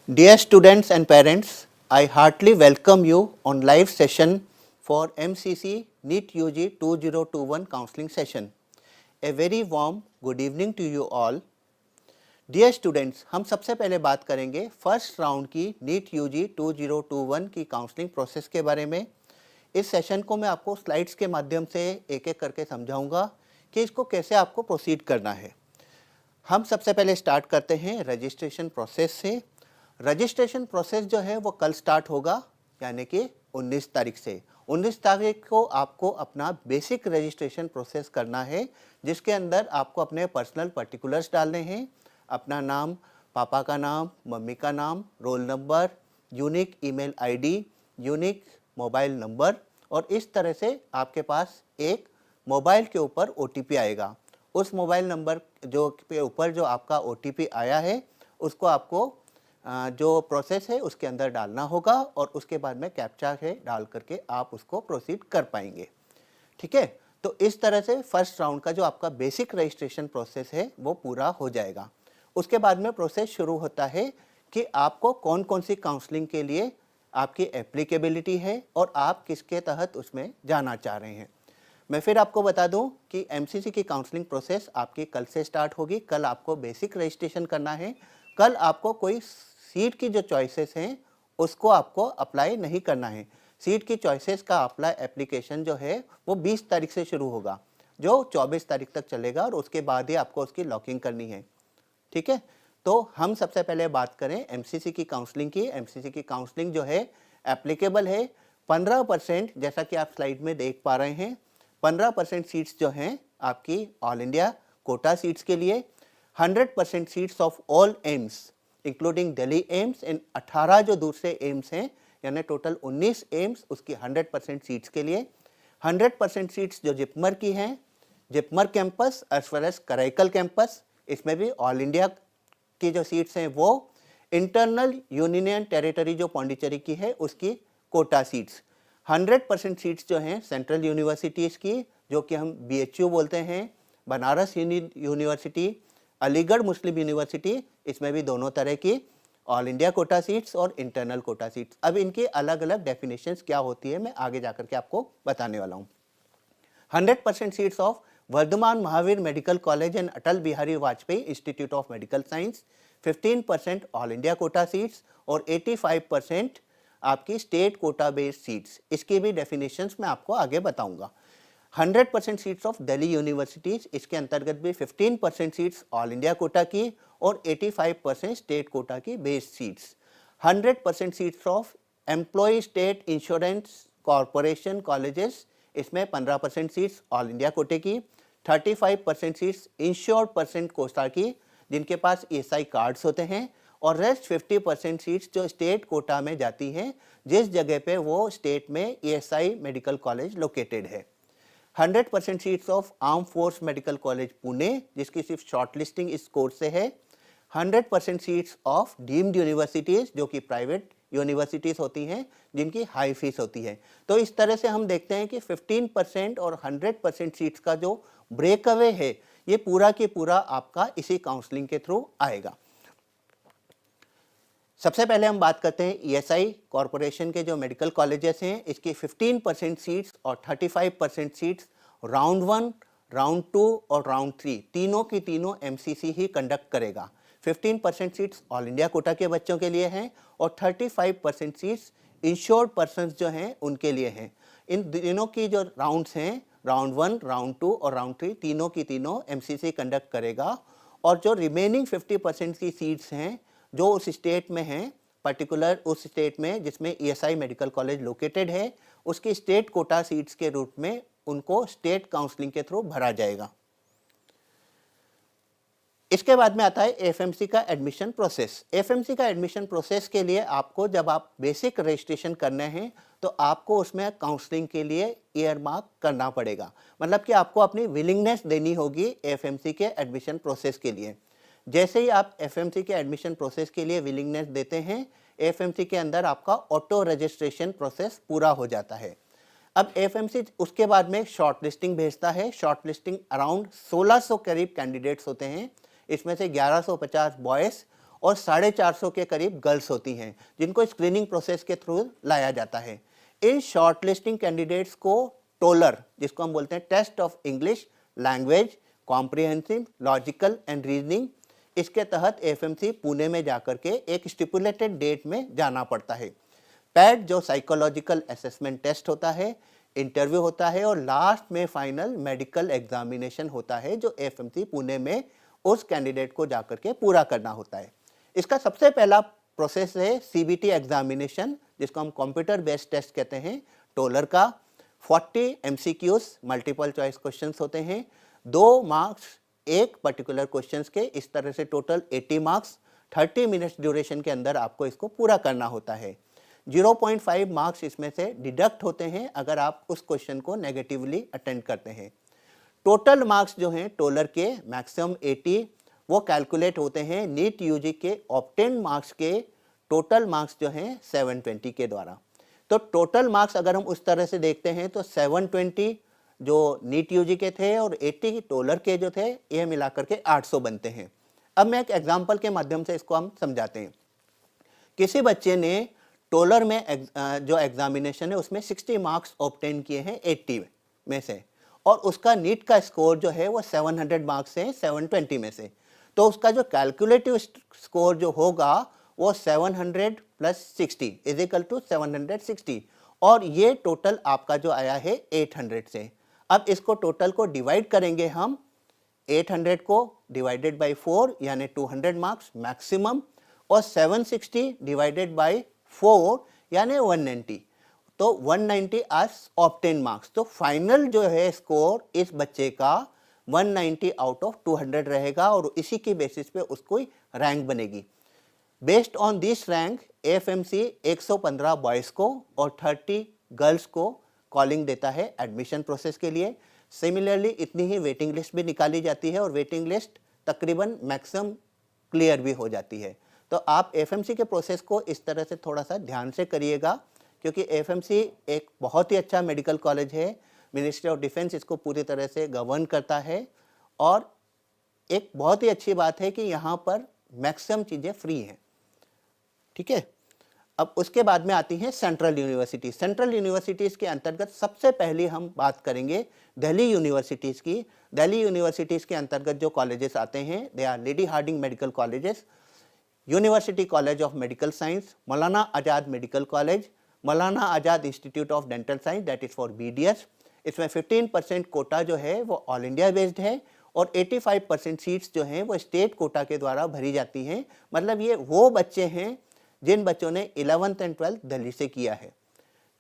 Dear students and parents, I heartily welcome you on live session for MCC NEET UG 2021 counseling session. A very warm good evening to you all. Dear students, हम सबसे पहले बात करेंगे first round की NEET UG 2021 की counselling process के बारे में। इस सेशन को मैं आपको स्लाइड्स के माध्यम से एक एक करके समझाऊंगा कि इसको कैसे आपको प्रोसीड करना है। हम सबसे पहले स्टार्ट करते हैं रजिस्ट्रेशन प्रोसेस से। रजिस्ट्रेशन प्रोसेस जो है वो कल स्टार्ट होगा, यानी कि 19 तारीख से। 19 तारीख को आपको अपना बेसिक रजिस्ट्रेशन प्रोसेस करना है, जिसके अंदर आपको अपने पर्सनल पर्टिकुलर्स डालने हैं। अपना नाम, पापा का नाम, मम्मी का नाम, roll number, unique email ID, unique mobile number, और इस तरह से आपके पास एक मोबाइल के ऊपर ओटीपी आएगा। उस मोबाइल नंबर जो के ऊपर जो आपका ओटीपी आया है उसको आपको जो प्रोसेस है उसके अंदर डालना होगा, और उसके बाद में कैप्चा है डाल करके आप उसको प्रोसीड कर पाएंगे। ठीक है, तो इस तरह से फर्स्ट राउंड का जो आपका बेसिक रजिस्ट्रेशन प्रोसेस है वो पूरा हो जाएगा। उसके बाद में प्रोसेस शुरू होता है कि आपको कौन कौन सी काउंसलिंग के लिए आपकी एप्लीकेबिलिटी है और आप किसके तहत उसमें जाना चाह रहे हैं। मैं फिर आपको बता दूं कि एमसीसी की काउंसलिंग प्रोसेस आपकी कल से स्टार्ट होगी। कल आपको बेसिक रजिस्ट्रेशन करना है। कल आपको कोई सीट की जो चॉइसेस हैं उसको आपको अप्लाई नहीं करना है। सीट की चॉइसेस का अप्लाई एप्लीकेशन जो है वो 20 तारीख से शुरू होगा, जो 24 तारीख तक चलेगा, और उसके बाद ही आपको उसकी लॉकिंग करनी है। ठीक है, तो हम सबसे पहले बात करें एमसीसी की काउंसलिंग की। एमसीसी की काउंसलिंग जो है एप्लीकेबल है 15%, जैसा कि आप स्लाइड में देख पा रहे हैं। 15% सीट्स जो हैं आपकी ऑल इंडिया कोटा सीट्स के लिए, 100% seats of all AIIMS including Delhi AIIMS and 18 जो दूसरे एम्स हैं, यानी टोटल 19 एम्स, उसकी 100% सीट्स के लिए। 100% सीट्स जो जिपमर की हैं, JIPMER campus as well as Karaikal campus, इसमें भी ऑल इंडिया की जो सीट्स हैं वो। इंटरनल यूनियन टेरिटरी जो पौंडीचेरी की है उसकी कोटा सीट्स। 100% सीट्स जो हैं सेंट्रल यूनिवर्सिटीज़ की, जो कि हम BHU बोलते हैं, Banaras university, Aligarh Muslim university, इसमें भी दोनों तरह की ऑल इंडिया कोटा सीट्स और इंटरनल कोटा सीट्स। अब इनकी अलग अलग डेफिनेशंस क्या होती है मैं आगे जाकर के आपको बताने वाला हूँ। 100% seats of Vardhman Mahavir medical college and Atal Bihari Vajpayee institute of medical science, 15% all India quota seats, और 85% आपकी स्टेट कोटा बेस्ड सीट्स। इसकी भी डेफिनेशंस मैं आपको आगे बताऊंगा। 100% सीट्स ऑफ दिल्ली यूनिवर्सिटीज, इसके अंतर्गत भी 15% सीट्स ऑल इंडिया कोटा की और 85% स्टेट कोटा की based seats. 100% seats of employ state insurance corporation colleges, इसमें 15% सीट्स ऑल इंडिया कोटे की, 35% सीट्स इंश्योर्ड पर्सन कोटा की जिनके पास ESI कार्ड्स होते हैं, और रेस्ट 50% सीट्स जो स्टेट कोटा में जाती हैं जिस जगह पे वो स्टेट में ESI मेडिकल कॉलेज लोकेटेड है। 100% seats of arm force medical college Pune, जिसकी सिर्फ शॉर्ट लिस्टिंग इस कोर्स से है। 100% सीट्स ऑफ डीम्ड यूनिवर्सिटीज़, जो कि प्राइवेट यूनिवर्सिटीज़ होती हैं जिनकी हाई फीस होती है। तो इस तरह से हम देखते हैं कि 15% और 100% सीट्स का जो ब्रेकअवे है ये पूरा के पूरा आपका इसी काउंसलिंग के थ्रू आएगा। सबसे पहले हम बात करते हैं ESI कॉरपोरेशन के जो मेडिकल कॉलेजेस हैं, इसकी 15% सीट्स और 35% सीट्स राउंड 1, राउंड 2 और राउंड 3 तीनों की तीनों MCC ही कंडक्ट करेगा। 15% सीट्स ऑल इंडिया कोटा के बच्चों के लिए हैं और 35% सीट्स इंश्योर्ड पर्सन्स जो हैं उनके लिए हैं। इन तीनों की जो राउंड्स हैं, राउंड 1, राउंड 2 और राउंड 3, तीनों की तीनों MCC कंडक्ट करेगा। और जो रिमेनिंग 50% की सीट्स हैं जो उस स्टेट में हैं, पर्टिकुलर उस स्टेट में जिसमें ESI मेडिकल कॉलेज लोकेटेड है, उसकी स्टेट कोटा सीट्स के रूप में उनको स्टेट काउंसलिंग के थ्रू भरा जाएगा। इसके बाद में आता है FMC का एडमिशन प्रोसेस। FMC का एडमिशन प्रोसेस के लिए आपको, जब आप बेसिक रजिस्ट्रेशन करने हैं तो आपको उसमें काउंसलिंग के लिए ईयर मार्क करना पड़ेगा। मतलब कि आपको अपनी विलिंगनेस देनी होगी FMC के एडमिशन प्रोसेस के लिए। जैसे ही आप FMC के एडमिशन प्रोसेस के लिए विलिंगनेस देते हैं, FMC के अंदर आपका ऑटो रजिस्ट्रेशन प्रोसेस पूरा हो जाता है। अब FMC उसके बाद में शॉर्ट लिस्टिंग भेजता है। शॉर्ट लिस्टिंग अराउंड 1600 करीब कैंडिडेट्स होते हैं, इसमें से 1150 बॉयज़ और 450 के करीब गर्ल्स होती हैं जिनको स्क्रीनिंग प्रोसेस के थ्रू लाया जाता है। इन शॉर्टलिस्टिंग कैंडिडेट्स को टोलर, जिसको हम बोलते हैं test of English language comprehensive logical and reasoning, इसके तहत एफएमसी पुणे में जाकर के एक स्टिपुलेटेड डेट में जाना पड़ता है। पैट जो साइकोलॉजिकल असेसमेंट टेस्ट होता है, इंटरव्यू होता है और लास्ट में फाइनल मेडिकल एग्जामिनेशन होता है जो एफएमसी पुणे में उस कैंडिडेट को जाकर के पूरा करना होता है। इसका सबसे पहला प्रोसेस है सीबीटी एग्जामिनेशन, जिसको हम कंप्यूटर बेस्ड टेस्ट कहते हैं। टोलर का 40 एमसीक्यूज मल्टीपल चॉइस क्वेश्चंस होते हैं, 2 मार्क्स एक पर्टिकुलर क्वेश्चंस के, इस तरह से टोटल 80 मार्क्स 30 मिनट्स ड्यूरेशन के अंदर आपको इसको पूरा करना होता है। 0.5 मार्क्स इसमें से डिडक्ट होते हैं अगर आप उस क्वेश्चन को नेगेटिवली अटेंड करते हैं। टोटल मार्क्स जो हैं टोलर के मैक्सिमम 80 वो कैलकुलेट होते हैं नीट यूजी के ऑब्टेन मार्क्स के टोटल मार्क्स जो हैं 720 के द्वारा। तो टोटल मार्क्स अगर हम उस तरह से देखते हैं तो 720 जो नीट यूजी के थे और 80 टोलर के जो थे, ये मिलाकर के 800 बनते हैं। अब मैं एक एग्जांपल के माध्यम से इसको हम समझाते हैं। किसी बच्चे ने टोलर में जो एग्जामिनेशन है उसमें 60 मार्क्स ऑब्टेन किए हैं 80 में से, और उसका नीट का स्कोर जो है वो 700 मार्क्स है 720 में से, तो उसका जो कैलकुलेटिव स्कोर जो होगा वो 700 प्लस 60 इज इक्वल टू 760, और ये टोटल आपका जो आया है 800 से। अब इसको टोटल को डिवाइड करेंगे हम, 800 को डिवाइडेड बाई 4 यानी 200 मार्क्स मैक्सिमम, और 760 डिवाइडेड बाई 4 यानी 190, तो 190 आज ऑब्टेन मार्क्स। तो फाइनल जो है स्कोर इस बच्चे का 190 आउट ऑफ 200 रहेगा और इसी की बेसिस पे उसको रैंक बनेगी। Based on this rank FMC 115 boys को और 30 गर्ल्स को कॉलिंग देता है एडमिशन प्रोसेस के लिए। सिमिलरली इतनी ही वेटिंग लिस्ट भी निकाली जाती है और वेटिंग लिस्ट तकरीबन मैक्सिमम क्लियर भी हो जाती है। तो आप एफएमसी के प्रोसेस को इस तरह से थोड़ा सा ध्यान से करिएगा, क्योंकि एफएमसी एक बहुत ही अच्छा मेडिकल कॉलेज है। मिनिस्ट्री ऑफ डिफेंस इसको पूरी तरह से गवर्न करता है और एक बहुत ही अच्छी बात है कि यहाँ पर मैक्सिमम चीज़ें फ्री हैं। ठीक है, अब उसके बाद में आती हैं सेंट्रल यूनिवर्सिटी। सेंट्रल यूनिवर्सिटीज़ के अंतर्गत सबसे पहले हम बात करेंगे दिल्ली यूनिवर्सिटीज़ की। दिल्ली यूनिवर्सिटीज़ के अंतर्गत जो कॉलेजेस आते हैं they are Lady Hardinge Medical Colleges, University College of medical Science, Maulana Azad medical College, Maulana Azad Institute of Dental Science that is for BDS. इसमें 15% कोटा जो है वो ऑल इंडिया बेस्ड है और 85% सीट्स जो हैं वो स्टेट कोटा के द्वारा भरी जाती हैं। मतलब ये वो बच्चे हैं जिन बच्चों ने 11th एंड 12th दिल्ली से किया है।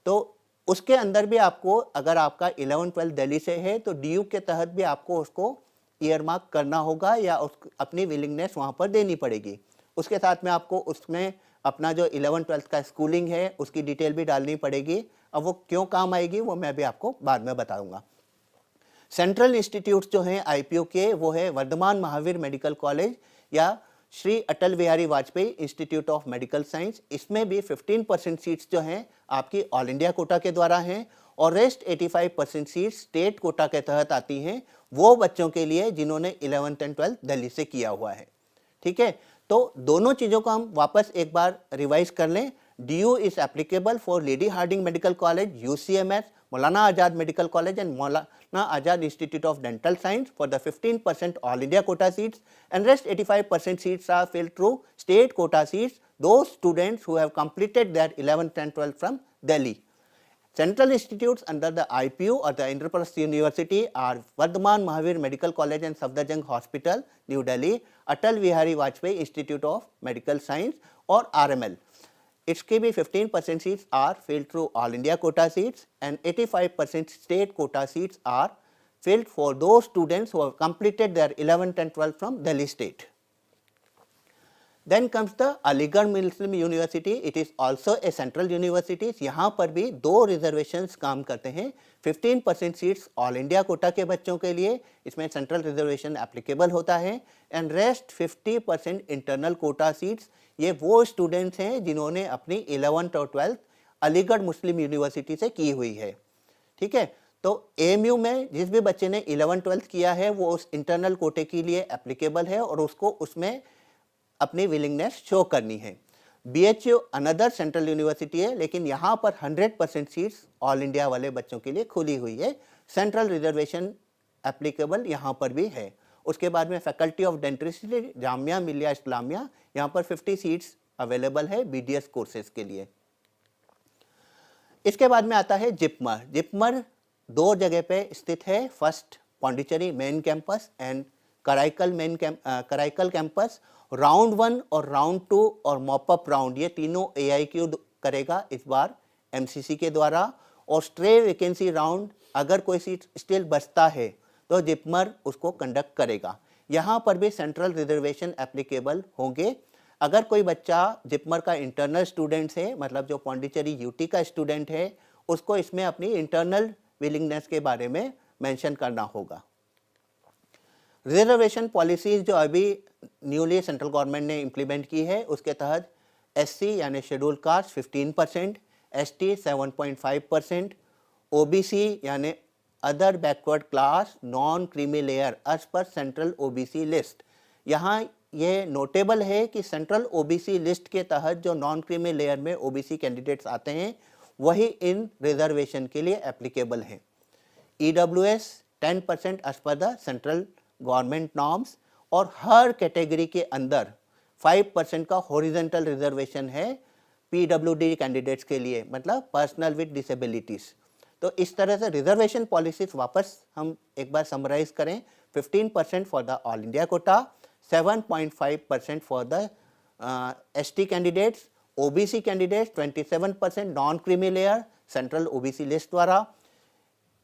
तो उसके अंदर भी आपको, अगर आपका 11th 12th दिल्ली से है तो डीयू के तहत भी आपको उसको ईयर मार्क करना होगा या अपनी विलिंगनेस वहाँ पर देनी पड़ेगी। उसके साथ में आपको उसमें अपना जो 11th 12th का स्कूलिंग है उसकी डिटेल भी डालनी पड़ेगी। अब वो क्यों काम आएगी वो मैं भी आपको बाद में बताऊंगा। सेंट्रल इंस्टीट्यूट्स जो हैं आईपीओ के वो है वर्धमान महावीर मेडिकल कॉलेज या Shri Atal Bihari Vajpayee institute of medical Science. इसमें भी 15% सीट्स जो हैं आपकी ऑल इंडिया कोटा के द्वारा हैं और रेस्ट 85% सीट्स स्टेट कोटा के तहत आती हैं वो बच्चों के लिए जिन्होंने 11th एंड 12th दिल्ली से किया हुआ है। ठीक है, तो दोनों चीज़ों को हम वापस एक बार रिवाइज कर लें। DU is applicable for Lady Hardinge Medical College, UCMS, Maulana Azad Medical College and Maulana Azad Institute of Dental Science for the 15% all India quota seats, and rest 85% seats are filled through state quota seats, those students who have completed their 11th and 12th from Delhi. Central institutes under the IPU or the Indraprasth University are Vardhaman Mahavir Medical College and Safdarjung Hospital, New Delhi, Atal Bihari Vajpayee Institute of Medical Science or RML. इसके भी 15% seats are filled through all India quota seats and 85% state quota seats are filled for those students who have completed their 11th and 12th from Delhi state. Then comes the Aligarh Muslim University. It is also a central university. यहाँ पर भी 2 reservations काम करते हैं। 15% seats all India Kota के बच्चों के लिए, इसमें सेंट्रल रिजर्वेशन एप्लीकेबल होता है, and rest 50% internal Kota seats. ये वो स्टूडेंट्स हैं जिन्होंने अपनी 11th और 12th अलीगढ़ मुस्लिम यूनिवर्सिटी से की हुई है। ठीक है, तो AMU में जिस भी बच्चे ने 11th 12th किया है वो उस इंटरनल कोटे के लिए एप्लीकेबल है और उसको उसमें अपनी विलिंगनेस शो करनी है। BHU अनदर सेंट्रल यूनिवर्सिटी है, लेकिन यहाँ पर 100% सीट्स ऑल इंडिया वाले बच्चों के लिए खुली हुई है। सेंट्रल रिजर्वेशन एप्लीकेबल यहाँ पर भी है। उसके बाद में faculty of dentistry Jamia Millia Islamia, यहाँ पर 50 सीट्स अवेलेबल है BDS कोर्सेज के लिए। इसके बाद में आता है जिपमर। जिपमर 2 जगह पे स्थित है, first Pondicherry main campus and Karaikal campus. Round 1 और राउंड 2 और मॉपअप राउंड ये तीनों AIQ करेगा इस बार MCC के द्वारा। और स्ट्रे वैकेंसी राउंड अगर कोई सीट स्टिल बचता है तो जिपमर उसको कंडक्ट करेगा। यहाँ पर भी सेंट्रल रिजर्वेशन एप्लीकेबल होंगे। अगर कोई बच्चा जिपमर का इंटरनल स्टूडेंट है, मतलब जो पौंडीचेरी UT का स्टूडेंट है, उसको इसमें अपनी इंटरनल विलिंगनेस के बारे में मेंशन करना होगा। रिजर्वेशन पॉलिसीज जो अभी न्यूली सेंट्रल गवर्नमेंट ने इम्प्लीमेंट की है, उसके तहत SC यानी शेड्यूल कास्ट 15%, ST 7.5%, OBC यानी other backward class non creamy layer as per central OBC list. यहाँ ये नोटेबल है कि सेंट्रल OBC लिस्ट के तहत जो नॉन क्रीमी लेयर में OBC कैंडिडेट्स आते हैं वही इन रिजर्वेशन के लिए एप्लीकेबल हैं। EWS 10% as per the central government norms, और हर कैटेगरी के अंदर 5% का हॉरिजॉन्टल रिजर्वेशन है PWD कैंडिडेट्स के लिए, मतलब पर्सनल विद डिसेबिलिटीज। तो इस तरह से रिजर्वेशन पॉलिसीज वापस हम एक बार समराइज करें। 15% for the All India quota, 7.5% for the ST candidates, OBC candidates 27% non creamy layer central OBC list द्वारा,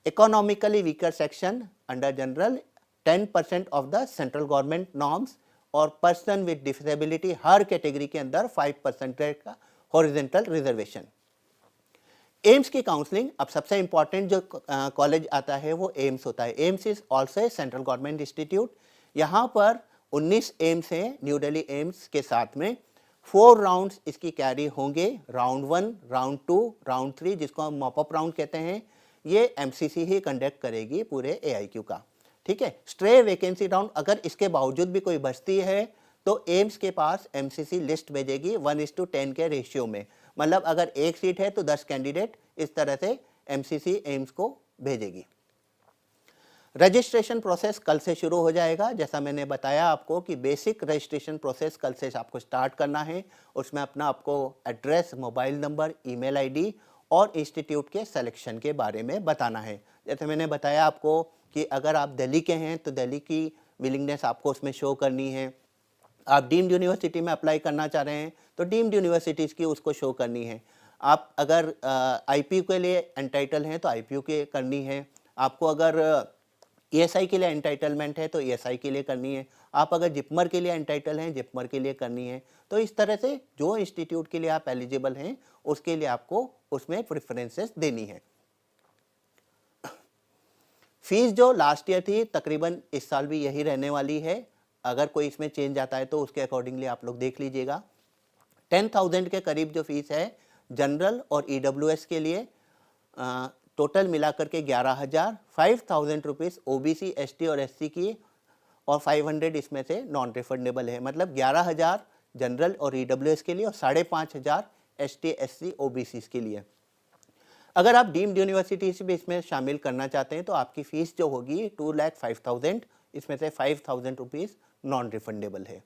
economically weaker section under general 10% of the central government norms, और पर्सन विद डिसेबिलिटी हर category के अंदर 5% का horizontal reservation. AIIMS की counselling, अब सबसे important जो कॉलेज आता है वो एम्स होता है। AIIMS is also a central government institute. यहाँ पर 19 एम्स हैं न्यू दिल्ली एम्स के साथ में। 4 राउंड्स इसकी कैरी होंगे, राउंड 1, राउंड 2, राउंड 3, जिसको हम मॉपअप राउंड कहते हैं। ये MCC ही कंडक्ट करेगी पूरे AIQ का, ठीक है। स्ट्रे वैकेंसी राउंड अगर इसके बावजूद भी कोई बचती है तो एम्स के पास MCC लिस्ट भेजेगी 1:10 के रेशियो में, मतलब अगर एक सीट है तो 10 कैंडिडेट, इस तरह से MCC एम्स को भेजेगी। रजिस्ट्रेशन प्रोसेस कल से शुरू हो जाएगा। जैसा मैंने बताया आपको कि बेसिक रजिस्ट्रेशन प्रोसेस कल से आपको स्टार्ट करना है। उसमें अपना आपको address, mobile number, email ID और इंस्टीट्यूट के सिलेक्शन के बारे में बताना है। जैसे मैंने बताया आपको कि अगर आप दिल्ली के हैं तो दिल्ली की विलिंगनेस आपको उसमें शो करनी है। आप डीम्ड यूनिवर्सिटी में अप्लाई करना चाह रहे हैं तो डीम्ड यूनिवर्सिटीज़ की उसको शो करनी है। आप अगर IPU के लिए एंटाइटल हैं तो IPU के करनी है। आपको अगर ESI के लिए एंटाइटलमेंट है तो ESI के लिए करनी है। आप अगर जिपमर के लिए एंटाइटल हैं, जिपमर के लिए करनी है। तो इस तरह से जो इंस्टीट्यूट के लिए आप एलिजिबल हैं उसके लिए आपको उसमें प्रेफरेंसेस देनी है। फीस जो लास्ट ईयर थी तकरीबन इस साल भी यही रहने वाली है। अगर कोई इसमें चेंज आता है तो उसके अकॉर्डिंगली आप लोग देख लीजिएगा। 10,000 के करीब जो फीस है जनरल और EWS के लिए, टोटल मिलाकर के 11,000, 5,000 रुपीज़ OBC, ST और SC की, और 500 इसमें से नॉन रिफंडेबल है। मतलब 11,000 जनरल और EWS के लिए और 5,500 ST, SC, OBC के लिए। अगर आप डीम्ड यूनिवर्सिटी से भी इसमें शामिल करना चाहते हैं तो आपकी फ़ीस जो होगी 2,05,000, इसमें से 5,000 रुपीज़ नॉन रिफंडेबल है।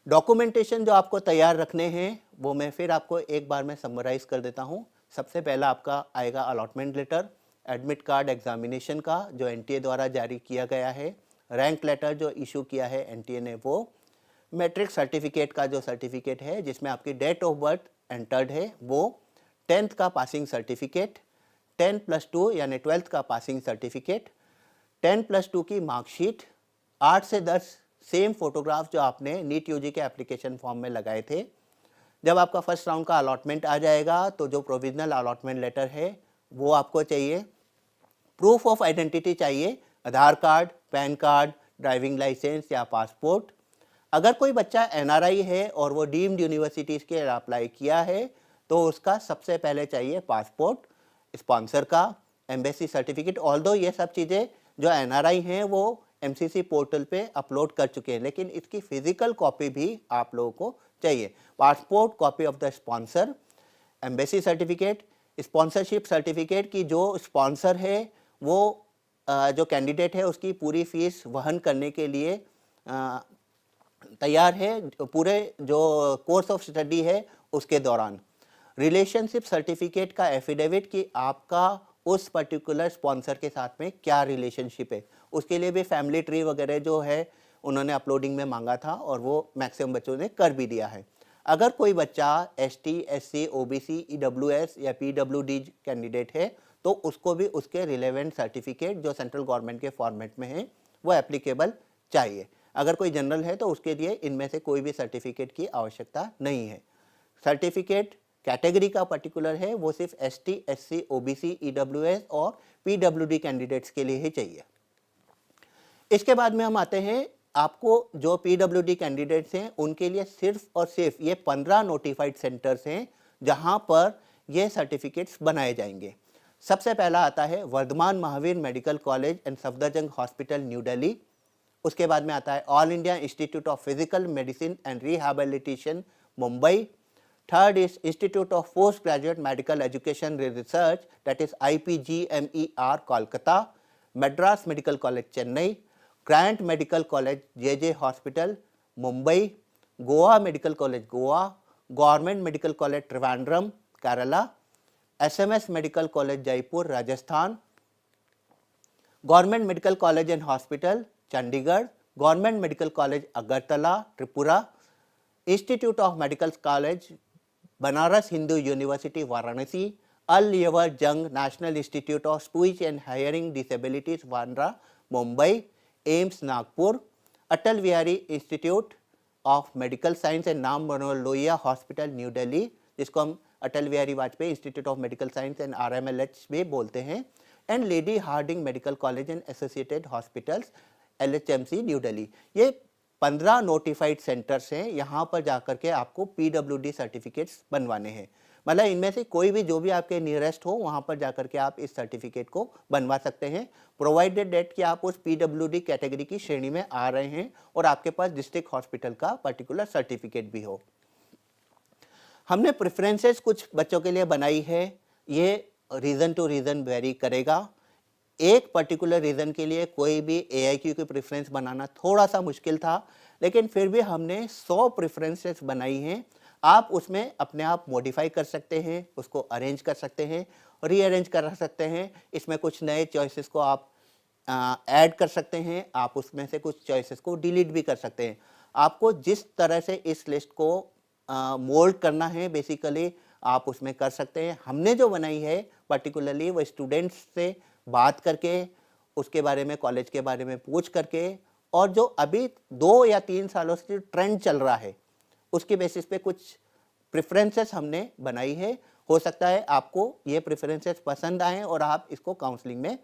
डॉक्यूमेंटेशन जो आपको तैयार रखने हैं वो मैं फिर आपको एक बार में समराइज़ कर देता हूँ। सबसे पहला आपका आएगा allotment letter, admit card examination का जो NTA द्वारा जारी किया गया है, रैंक लेटर जो इशू किया है NTA ने वो, मैट्रिक सर्टिफिकेट का जो सर्टिफिकेट है जिसमें आपकी डेट ऑफ बर्थ एंटर्ड है वो, 10th का पासिंग सर्टिफिकेट, 10+2 यानी 12th का पासिंग सर्टिफिकेट, 10+2 की मार्कशीट, 8 से 10 सेम फोटोग्राफ जो आपने नीट UG के एप्लीकेशन फॉर्म में लगाए थे। जब आपका फर्स्ट राउंड का अलॉटमेंट आ जाएगा तो जो प्रोविजनल अलॉटमेंट लेटर है वो आपको चाहिए। प्रूफ ऑफ आइडेंटिटी चाहिए, Aadhaar card, PAN card, driving licence या पासपोर्ट। अगर कोई बच्चा NRI है और वो डीम्ड यूनिवर्सिटीज़ के अप्लाई किया है तो उसका सबसे पहले चाहिए पासपोर्ट, स्पॉन्सर का, एम्बेसी सर्टिफिकेट। ऑल्दो ये सब चीज़ें जो NRI हैं वो MCC पोर्टल पे अपलोड कर चुके हैं, लेकिन इसकी फिजिकल कॉपी भी आप लोगों को चाहिए। Passport, copy of the sponsor, embassy certificate, sponsorship certificate की जो स्पॉन्सर है वो जो कैंडिडेट है उसकी पूरी फीस वहन करने के लिए तैयार है पूरे जो कोर्स ऑफ स्टडी है उसके दौरान। रिलेशनशिप सर्टिफिकेट का एफिडेविट कि आपका उस पर्टिकुलर स्पॉन्सर के साथ में क्या रिलेशनशिप है, उसके लिए भी फैमिली ट्री वगैरह जो है उन्होंने अपलोडिंग में मांगा था और वो मैक्सिमम बच्चों ने कर भी दिया है। अगर कोई बच्चा ST, SC, OBC, EWS या PWD कैंडिडेट है तो उसको भी उसके रिलेवेंट सर्टिफिकेट जो सेंट्रल गवर्नमेंट के फॉर्मेट में है वो एप्लीकेबल चाहिए। अगर कोई जनरल है तो उसके लिए इनमें से कोई भी सर्टिफिकेट की आवश्यकता नहीं है। सर्टिफिकेट कैटेगरी का पर्टिकुलर है वो सिर्फ ST, SC, OBC, EWS और PWD कैंडिडेट्स के लिए ही चाहिए। इसके बाद में हम आते हैं, आपको जो PWD कैंडिडेट्स हैं उनके लिए सिर्फ और सिर्फ ये 15 नोटिफाइड सेंटर्स हैं जहां पर ये सर्टिफिकेट्स बनाए जाएंगे। सबसे पहला आता है Vardhman Mahavir medical college and Safdarjung hospital, new Delhi. उसके बाद में आता है all India institute of physical medicine and rehabilitation, Mumbai. Third is institute of post graduate medical education research, that is IPGMER, Kolkata. Madras medical college, Chennai. Grant medical college, JJ hospital, Mumbai. Goa medical college, Goa. Government medical college, Trivandrum, Kerala. SMS medical college, Jaipur, Rajasthan. Government medical college and hospital, Chandigarh. Government medical College, Agartala, Tripura. Institute of Medical College, Banaras Hindu University, Varanasi. Ali Yavar Jung National Institute of Speech and Hearing Disabilities, Bandra, Mumbai. AIIMS, Nagpur. Atal Bihari institute of medical science and Ram Manohar Lohia Hospital, new Delhi, जिसको हम Atal Bihari Vajpayee institute of medical science and RMLH भी बोलते हैं। And Lady Hardinge medical college and Associated Hospitals, LHMC, New Delhi. ये 15 notified centres हैं, यहाँ पर जाकर के आपको PWD सर्टिफिकेट्स बनवाने हैं। मतलब इनमें से कोई भी जो भी आपके नियरेस्ट हो वहाँ पर जाकर के आप इस सर्टिफिकेट को बनवा सकते हैं, प्रोवाइडेड डेट कि आप उस PWD कैटेगरी की श्रेणी में आ रहे हैं और आपके पास डिस्ट्रिक्ट हॉस्पिटल का पर्टिकुलर सर्टिफिकेट भी हो। हमने प्रेफरेंसेस कुछ बच्चों के लिए बनाई है, ये रीज़न टू रीज़न वेरी करेगा। एक पर्टिकुलर रीज़न के लिए कोई भी AIQ की प्रेफरेंस बनाना थोड़ा सा मुश्किल था, लेकिन फिर भी हमने 100 प्रेफरेंसेस बनाई हैं। आप उसमें अपने आप मॉडिफाई कर सकते हैं, उसको अरेंज कर सकते हैं, रीअरेंज कर सकते हैं। इसमें कुछ नए चॉइसेस को आप ऐड कर सकते हैं, आप उसमें से कुछ चॉइसेस को डिलीट भी कर सकते हैं। आपको जिस तरह से इस लिस्ट को मोल्ड करना है बेसिकली आप उसमें कर सकते हैं। हमने जो बनाई है पर्टिकुलरली वो स्टूडेंट्स से बात करके, उसके बारे में, कॉलेज के बारे में पूछ करके, और जो अभी 2 या 3 सालों से ट्रेंड चल रहा है उसके बेसिस पे कुछ प्रेफरेंसेस हमने बनाई है। हो सकता है आपको ये प्रेफरेंसेस पसंद आएँ और आप इसको काउंसलिंग में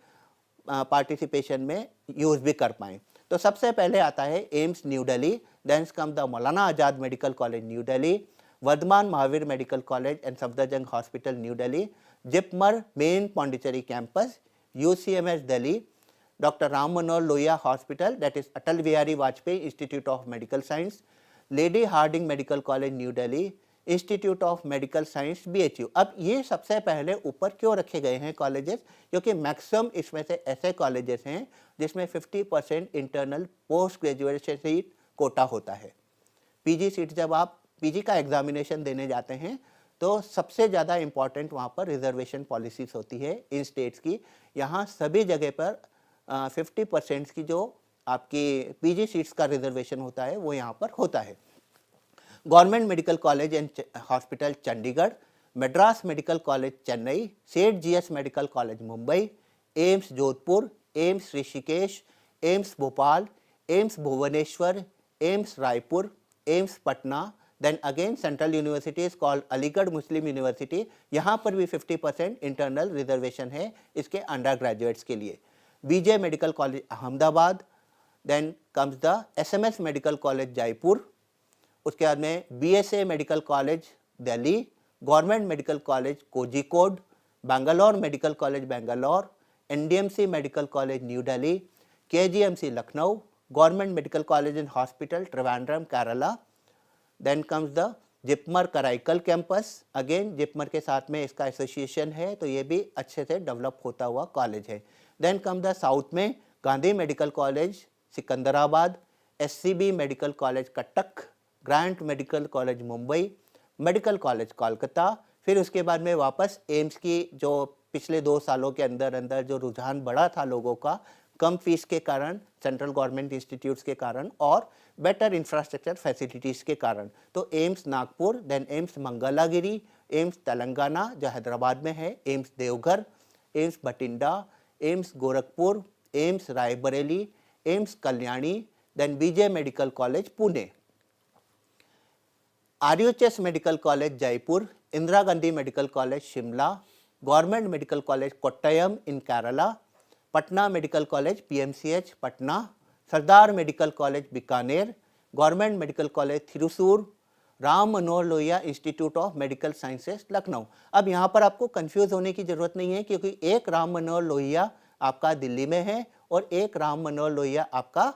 पार्टिसिपेशन में यूज़ भी कर पाएँ। तो सबसे पहले आता है AIIMS, new Delhi. Then come the Maulana Azad medical college, new Delhi. Vardhman Mahavir medical college and Safdarjung hospital, new Delhi. JIPMER main Pondicherry campus, UCMS Delhi. Doctor Ram Manohar Lohia hospital, that is Atal Bihari Vajpayee institute of medical science. Lady Hardinge medical college, new Delhi. Institute of medical science, BHU। अब ये सबसे पहले ऊपर क्यों रखे गए हैं colleges, क्योंकि मैक्सिमम इसमें से ऐसे कॉलेजेस हैं जिसमें 50% internal post graduation seat quota होता है। PG सीट जब आप PG का एग्जामिनेशन देने जाते हैं तो सबसे ज़्यादा इम्पॉर्टेंट वहाँ पर रिजर्वेशन पॉलिसीज होती है इन स्टेट्स की। यहाँ सभी जगह पर 50% की जो आपकी PG सीट्स का रिजर्वेशन होता है वो यहाँ पर होता है। Government medical college and hospital, Chandigarh. Madras medical college, Chennai. Seth GS medical college, Mumbai. AIIMS, Jodhpur. AIIMS, Rishikesh. AIIMS, Bhopal. AIIMS, Bhubaneswar. AIIMS, Raipur. AIIMS, Patna. Then again central university is called Aligarh Muslim university, यहाँ पर भी 50% इंटरनल रिजर्वेशन है इसके अंडर ग्रेजुएट्स के लिए। BJ medical college, Ahmedabad. Then comes the SMS medical college, Jaipur. उसके बाद में BSA medical college, Delhi. Government medical college, Kozhikode. Bangalore medical college, Bangalore. NDMC medical college, new Delhi. KGMC Lucknow, Government Medical College and Hospital Trivandrum Kerala. Then comes the JIPMER Karaikal campus, again JIPMER के साथ में इसका association है तो ये भी अच्छे से डेवलप होता हुआ कॉलेज है। देन कम द साउथ में Gandhi medical college Secunderabad, SCB medical college Cuttack, grant medical college Mumbai, medical college Kolkata. फिर उसके बाद में वापस एम्स की जो पिछले 2 सालों के अंदर जो रुझान बढ़ा था लोगों का, कम फीस के कारण, सेंट्रल गवर्नमेंट इंस्टीट्यूट्स के कारण और बेटर इंफ्रास्ट्रक्चर फैसिलिटीज़ के कारण, तो AIIMS Nagpur, then AIIMS Mangalagiri, AIIMS Telangana जो हैदराबाद में है, AIIMS Deoghar, AIIMS Bathinda, AIIMS Gorakhpur, AIIMS Raebareli, AIIMS Kalyani, then Vijay medical college Pune, RUHS medical college Jaipur, Indira Gandhi medical college Shimla, government medical college Kottayam in Kerala, Patna medical college PMCH Patna, Sardar medical college Bikaner, government medical college Thrissur, Ram Manohar Lohia institute of medical sciences Lucknow. अब यहाँ पर आपको confuse होने की ज़रूरत नहीं है क्योंकि एक राम मनोहर लोहिया आपका दिल्ली में है और एक राम मनोहर लोहिया आपका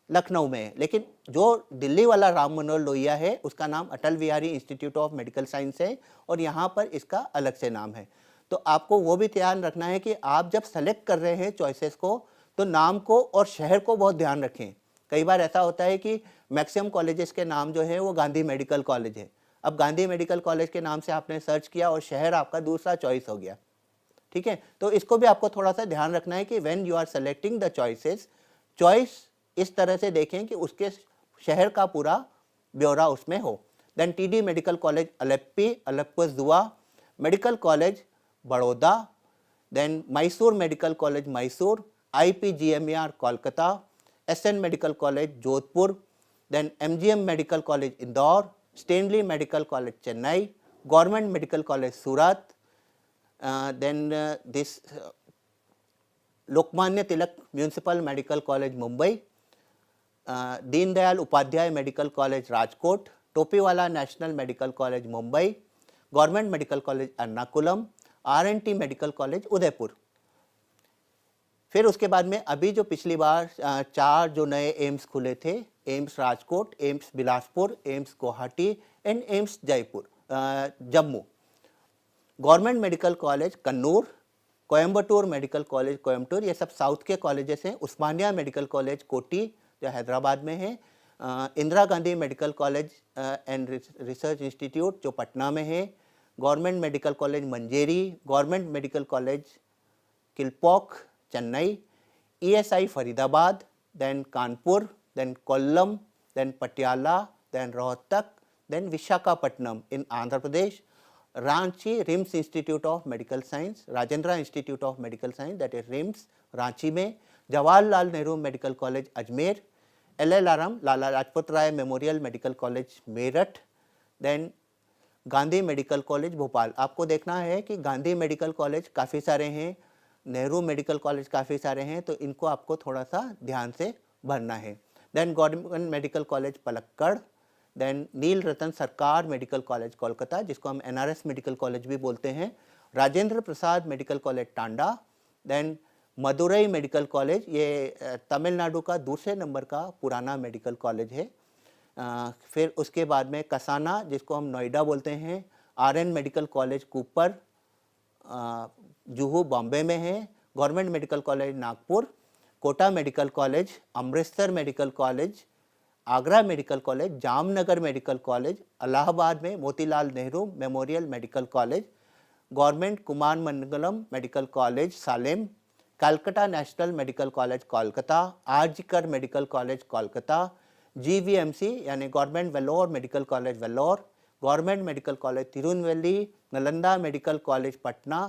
लखनऊ में है, लेकिन जो दिल्ली वाला राम मनोहर लोहिया है उसका नाम Atal Bihari institute of medical science है और यहाँ पर इसका अलग से नाम है। तो आपको वो भी ध्यान रखना है कि आप जब सेलेक्ट कर रहे हैं चॉइसेस को तो नाम को और शहर को बहुत ध्यान रखें। कई बार ऐसा होता है कि मैक्सिमम कॉलेजेस के नाम जो है वो गांधी मेडिकल कॉलेज है। अब गांधी मेडिकल कॉलेज के नाम से आपने सर्च किया और शहर आपका दूसरा चॉइस हो गया, ठीक है। तो इसको भी आपको थोड़ा सा ध्यान रखना है कि when you are selecting the choices, choice इस तरह से देखें कि उसके शहर का पूरा ब्यौरा उसमें हो। Then TD medical college Alleppey Alappuzha, medical college Baroda, then Mysore medical college Mysore, IPGMER Kolkata, SN medical college Jodhpur, then MGM medical college Indore, Stanley medical college Chennai, government medical college Surat, then this Lokmanya Tilak municipal medical college Mumbai, Deendayal Upadhyay medical college Rajkot, Topiwala national medical college Mumbai, government medical college Ernakulam, RNT medical college Udaipur. फिर उसके बाद में अभी जो पिछली बार 4 जो नए AIIMS खुले थे, AIIMS Rajkot, AIIMS Bilaspur, AIIMS Guwahati and AIIMS Jaipur Jammu, government medical college Kannur, Coimbatore medical college Coimbatore, ये सब साउथ के कॉलेजेस हैं। उस्मानिया मेडिकल कॉलेज कोटी जो हैदराबाद में है, Indira Gandhi medical college and research institute जो पटना में है, government medical college Manjeri, government medical college Kilpauk Chennai, ESI Faridabad, then Kanpur, then Kollam, then Patiala, then Rohtak, then Visakhapatnam in Andhra Pradesh, Ranchi RIMS institute of medical science, Rajendra institute of medical science that is RIMS Ranchi में, Jawaharlal Nehru medical college Ajmer, LLRM Lala Lajpat Rai memorial medical college Meerut, then Gandhi medical college Bhopal. आपको देखना है कि Gandhi medical college काफ़ी सारे हैं, Nehru medical college काफ़ी सारे हैं, तो इनको आपको थोड़ा सा ध्यान से भरना है। Then government medical college Palakkad, then Nil Ratan Sircar medical college Kolkata जिसको हम NRS मेडिकल कॉलेज भी बोलते हैं, Rajendra Prasad medical college Tanda, then Madurai medical college, ये तमिलनाडु का दूसरे नंबर का पुराना मेडिकल कॉलेज है। फिर उसके बाद में कसाना जिसको हम नोएडा बोलते हैं, RN medical college Cooper Juhu Bombay में है, government medical college Nagpur, Kota medical college, Amritsar medical college, Agra medical college, Jamnagar medical college, Allahabad में Motilal Nehru memorial medical college, government Kumar Mangalam medical college Salem, Calcutta national medical college Kolkata, RG Kar medical college Kolkata, GVMC यानी government Vellore medical college Vellore, government medical college Tirunelveli, Nalanda medical college Patna,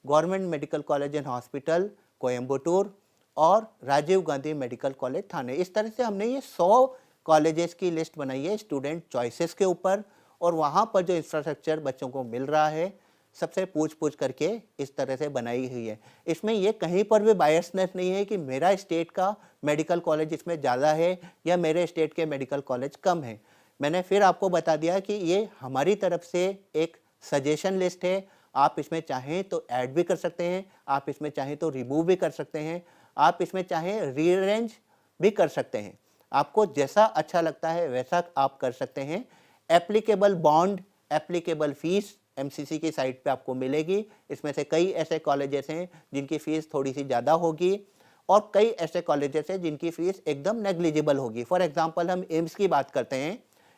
government medical college and hospital Coimbatore और Rajiv Gandhi medical college थाने। इस तरह से हमने ये 100 colleges की list बनाई है स्टूडेंट चॉइसेस के ऊपर, और वहाँ पर जो इंफ्रास्ट्रक्चर बच्चों को मिल रहा है सबसे पूछ करके इस तरह से बनाई हुई है। इसमें ये कहीं पर भी बायसनेस नहीं है कि मेरा स्टेट का मेडिकल कॉलेज इसमें ज़्यादा है या मेरे स्टेट के मेडिकल कॉलेज कम है। मैंने फिर आपको बता दिया कि ये हमारी तरफ से एक सजेशन लिस्ट है, आप इसमें चाहें तो ऐड भी कर सकते हैं, आप इसमें चाहें तो रिमूव भी कर सकते हैं, आप इसमें चाहे रीअरेंज भी कर सकते हैं, आपको जैसा अच्छा लगता है वैसा आप कर सकते हैं। Applicable bond, applicable fees MCC की साइट पे आपको मिलेगी। इसमें से कई ऐसे कॉलेजेस हैं जिनकी फ़ीस थोड़ी सी ज़्यादा होगी और कई ऐसे कॉलेजेस हैं जिनकी फ़ीस एकदम नेग्लिजिबल होगी। फॉर एग्जांपल हम एम्स की बात करते हैं,